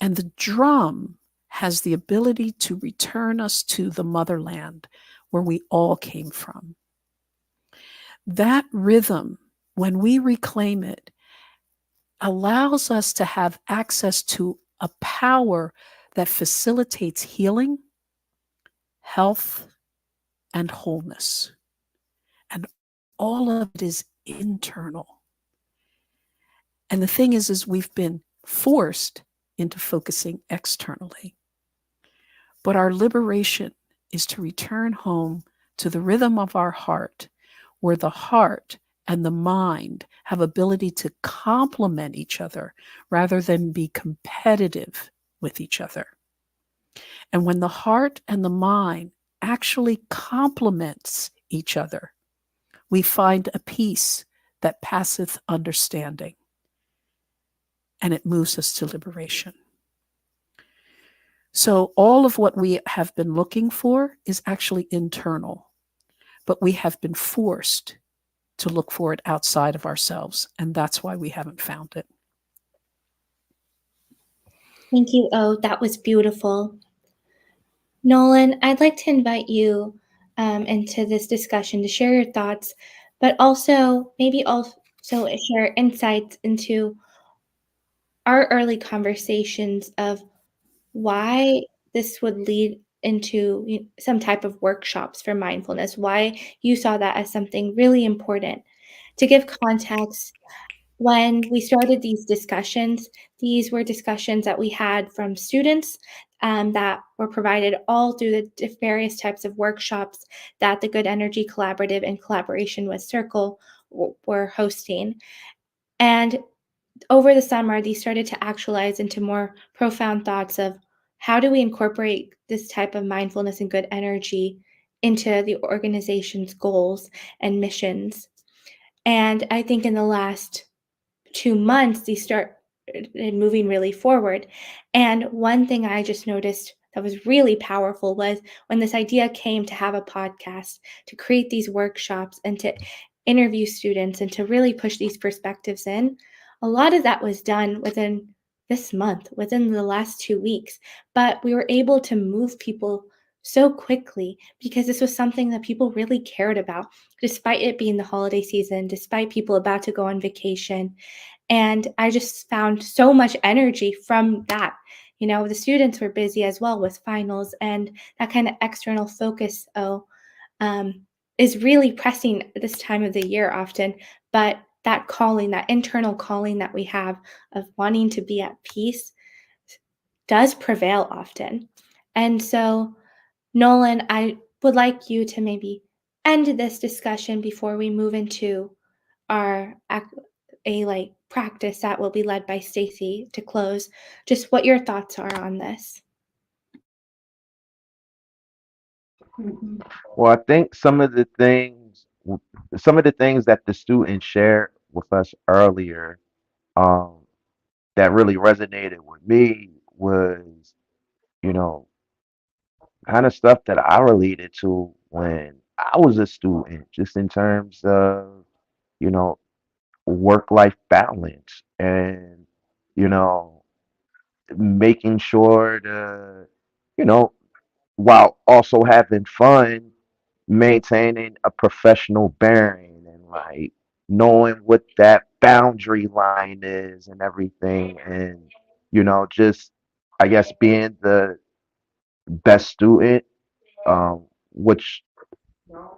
And the drum has the ability to return us to the motherland where we all came from. That rhythm, when we reclaim it, allows us to have access to a power that facilitates healing, health, and wholeness. And all of it is internal. And the thing is we've been forced into focusing externally. But our liberation is to return home to the rhythm of our heart, where the heart and the mind have ability to complement each other rather than be competitive with each other. And when the heart and the mind actually complements each other, we find a peace that passeth understanding. And it moves us to liberation. So all of what we have been looking for is actually internal, but we have been forced to look for it outside of ourselves, and that's why we haven't found it. Thank you, Oh. That was beautiful. Nolan, I'd like to invite you into this discussion to share your thoughts, but also share insights into our early conversations of why this would lead into some type of workshops for mindfulness, why you saw that as something really important. To give context, when we started these discussions, these were discussions that we had from students that were provided all through the various types of workshops that the Good Energy Collaborative in collaboration with Circle were hosting. And over the summer, these started to actualize into more profound thoughts of how do we incorporate this type of mindfulness and good energy into the organization's goals and missions. And I think in the last 2 months, these started moving really forward. And one thing I just noticed that was really powerful was when this idea came to have a podcast, to create these workshops and to interview students and to really push these perspectives in. A lot of that was done within this month, within the last 2 weeks. But we were able to move people so quickly because this was something that people really cared about, despite it being the holiday season, despite people about to go on vacation. And I just found so much energy from that. The students were busy as well with finals, and that kind of external focus is really pressing this time of the year often. But that calling, that internal calling that we have of wanting to be at peace does prevail often. And so, Nolan, I would like you to maybe end this discussion before we move into our practice that will be led by Stacy to close, just what your thoughts are on this. Well, I think some of the things that the students shared with us earlier, um, that really resonated with me was, you know, kind of stuff that I related to when I was a student, just in terms of, you know, work-life balance and, you know, making sure to, you know, while also having fun, maintaining a professional bearing and like knowing what that boundary line is and everything. And, you know, just, I guess, being the best student, which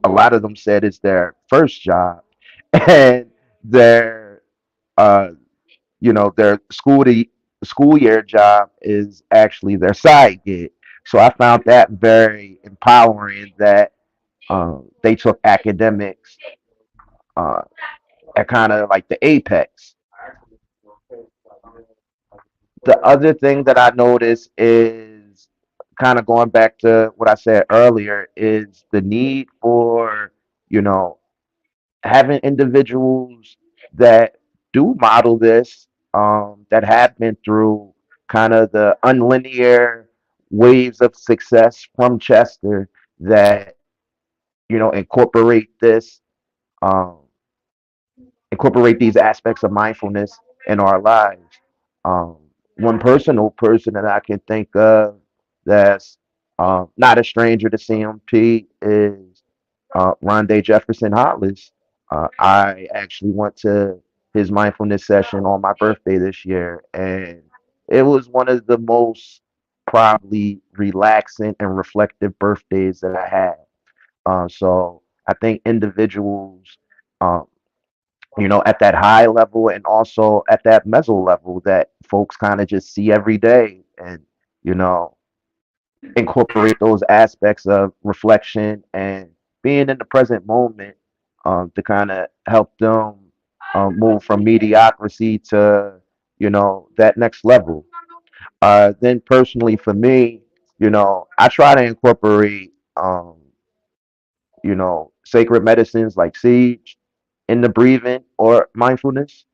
a lot of them said is their first job, and their, uh, you know, their school year job is actually their side gig. So I found that very empowering that they took academics uh, at kind of like the apex. The other thing that I noticed is kind of going back to what I said earlier is the need for, you know, having individuals that do model this, that have been through kind of the unlinear waves of success from Chester that, you know, um, incorporate these aspects of mindfulness in our lives. Um, one personal person that I can think of that's not a stranger to CMP is Rondé Jefferson Hollis. I actually went to his mindfulness session on my birthday this year, and it was one of the most probably relaxing and reflective birthdays that I had. So I think individuals, um, you know, at that high level and also at that meso level that folks kind of just see every day and, you know, incorporate those aspects of reflection and being in the present moment, to kind of help them move from mediocrity to, you know, that next level. Then personally for me, you know, I try to incorporate, you know, sacred medicines like sage in the breathing or mindfulness.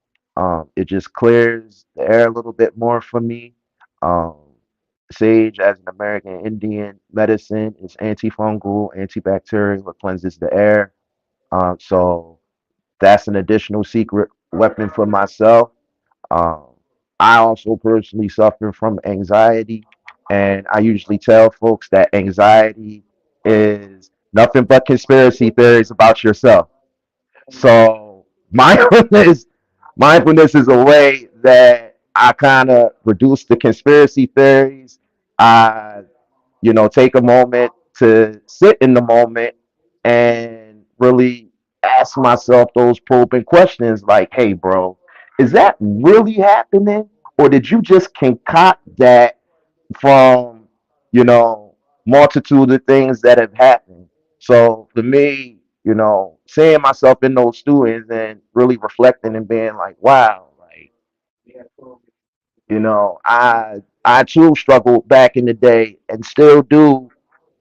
It just clears the air a little bit more for me. Um, Sage, as an American Indian medicine, is antifungal, antibacterial, it cleanses the air. So that's an additional secret weapon for myself. Um, I also personally suffer from anxiety, and I usually tell folks that anxiety is nothing but conspiracy theories about yourself. So mindfulness is a way that I kind of reduce the conspiracy theories. I, you know, take a moment to sit in the moment and really ask myself those probing questions like, hey, bro, is that really happening? Or did you just concoct that from, you know, multitude of things that have happened? So for me, you know, seeing myself in those students and really reflecting and being like, wow, like, you know, I too struggled back in the day and still do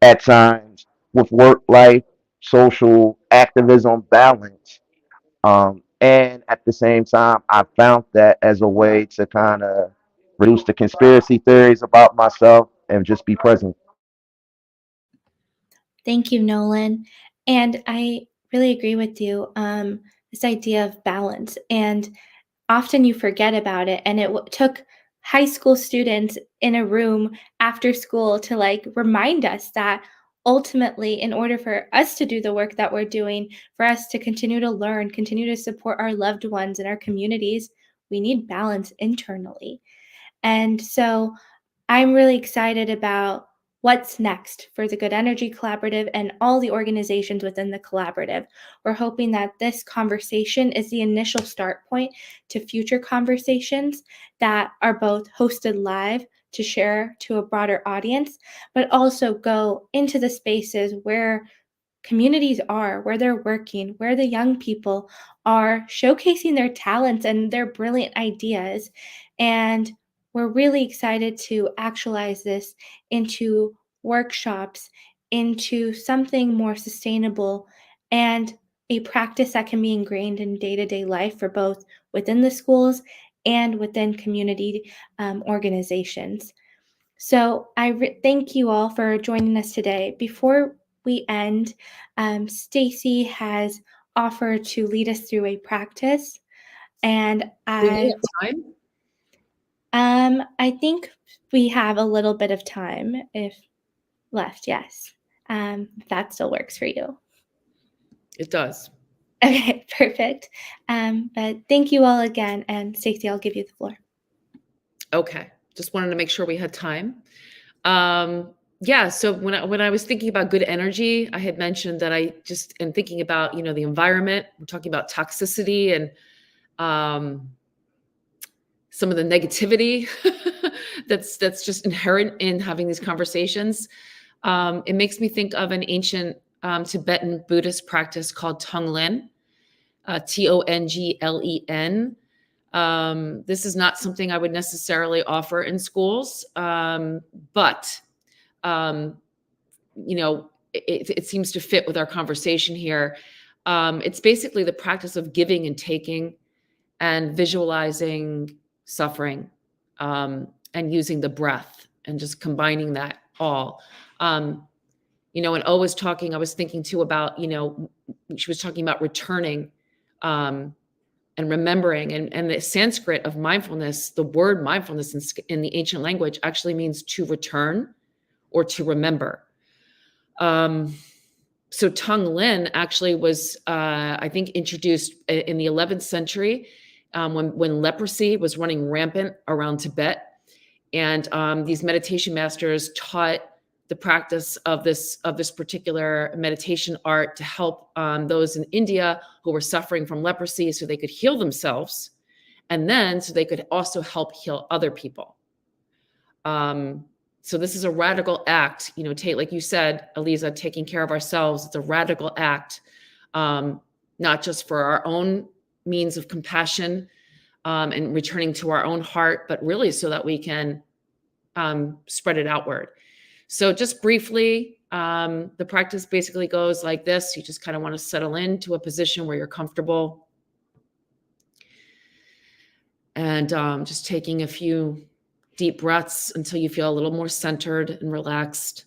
at times with work life, social activism balance. And at the same time, I found that as a way to kind of reduce the conspiracy theories about myself and just be present. Thank you, Nolan. And I really agree with you. This idea of balance, and often you forget about it. And took high school students in a room after school to like remind us that ultimately, in order for us to do the work that we're doing, for us to continue to learn, continue to support our loved ones and our communities, we need balance internally. And so I'm really excited about what's next for the Good Energy Collaborative and all the organizations within the collaborative. We're hoping that this conversation is the initial start point to future conversations that are both hosted live to share to a broader audience, but also go into the spaces where communities are, where they're working, where the young people are showcasing their talents and their brilliant ideas. And we're really excited to actualize this into workshops, into something more sustainable, and a practice that can be ingrained in day-to-day life for both within the schools and within community organizations. So I thank you all for joining us today. Before we end, Stacy has offered to lead us through a practice, and Do we have time? I think we have a little bit of time if left. Yes, if that still works for you. It does. Okay, perfect. But thank you all again, and Stacy, I'll give you the floor. Okay. Just wanted to make sure we had time. Yeah. So when I was thinking about good energy, I had mentioned that I just am thinking about, the environment. We're talking about toxicity and some of the negativity that's just inherent in having these conversations. It makes me think of an ancient Tibetan Buddhist practice called Tonglen, Tonglen. This is not something I would necessarily offer in schools, but it seems to fit with our conversation here. It's basically the practice of giving and taking, and visualizing suffering, and using the breath, and just combining that all. And O was talking, I was thinking too about, she was talking about returning, and remembering, and the Sanskrit of mindfulness, the word mindfulness in the ancient language actually means to return or to remember. So Tonglen actually was, I think, introduced in the 11th century, when leprosy was running rampant around Tibet. And these meditation masters taught the practice of this particular meditation art to help those in India who were suffering from leprosy, so they could heal themselves, and then so they could also help heal other people. So this is a radical act, like you said, Aliza, taking care of ourselves. It's a radical act, not just for our own means of compassion and returning to our own heart, but really so that we can spread it outward. So just briefly, the practice basically goes like this. You just kind of want to settle into a position where you're comfortable, and just taking a few deep breaths until you feel a little more centered and relaxed.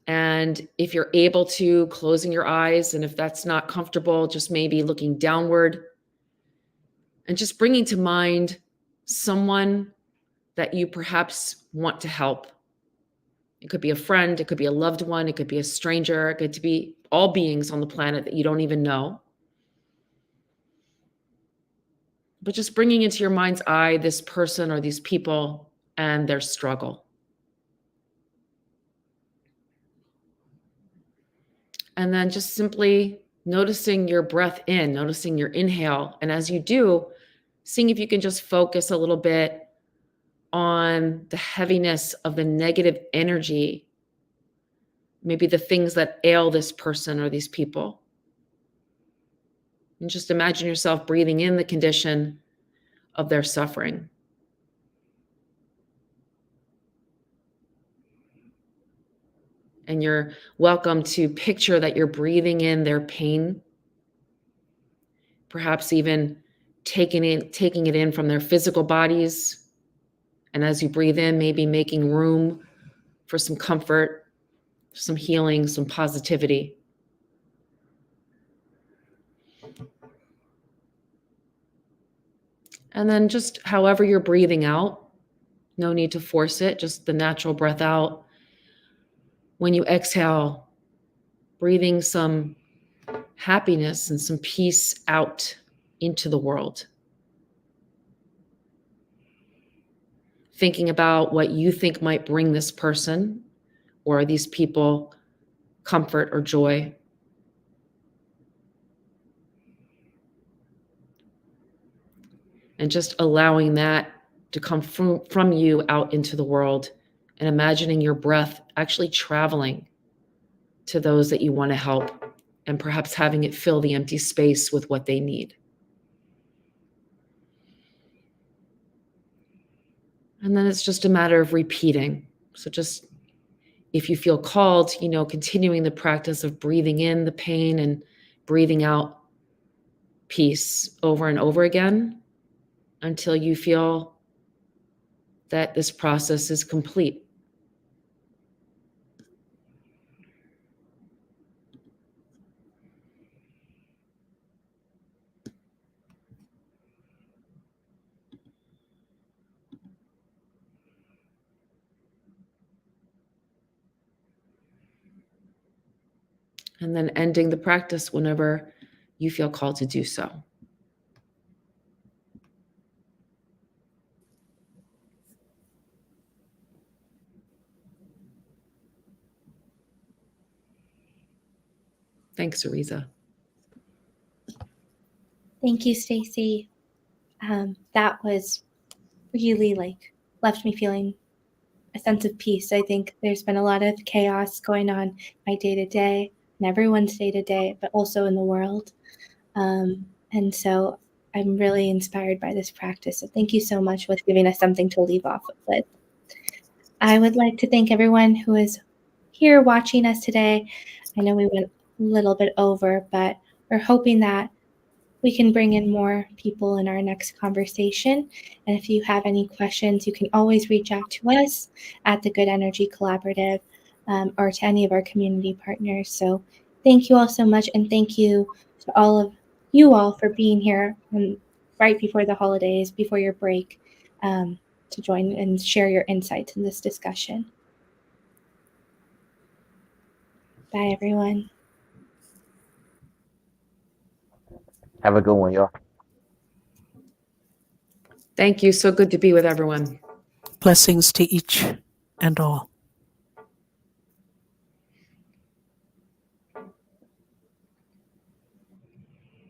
And if you're able to, closing your eyes, and if that's not comfortable, just maybe looking downward, and just bringing to mind someone that you perhaps want to help. It could be a friend, it could be a loved one, it could be a stranger, it could be all beings on the planet that you don't even know. But just bringing into your mind's eye this person or these people and their struggle. And then just simply noticing your breath in, noticing your inhale. And as you do, seeing if you can just focus a little bit on the heaviness of the negative energy, maybe the things that ail this person or these people. And just imagine yourself breathing in the condition of their suffering. And you're welcome to picture that you're breathing in their pain, perhaps even taking it in from their physical bodies. And as you breathe in, maybe making room for some comfort, some healing, some positivity. And then just however you're breathing out, no need to force it, just the natural breath out. When you exhale, breathing some happiness and some peace out into the world. Thinking about what you think might bring this person or these people comfort or joy. And just allowing that to come from you out into the world, and imagining your breath actually traveling to those that you want to help, and perhaps having it fill the empty space with what they need. And then it's just a matter of repeating. So just, if you feel called, continuing the practice of breathing in the pain and breathing out peace over and over again until you feel that this process is complete. And then ending the practice whenever you feel called to do so. Thanks, Ariza. Thank you, Stacy. That was really left me feeling a sense of peace. I think there's been a lot of chaos going on my day-to-day and everyone's day-to-day, but also in the world. And so I'm really inspired by this practice. So thank you so much for giving us something to leave off with. I would like to thank everyone who is here watching us today. I know we went a little bit over, but we're hoping that we can bring in more people in our next conversation. And if you have any questions, you can always reach out to us at the Good Energy Collaborative or to any of our community partners. So thank you all so much. And thank you to all of you all for being here right before the holidays, before your break, to join and share your insights in this discussion. Bye, everyone. Have a good one, y'all. Thank you. So good to be with everyone. Blessings to each and all.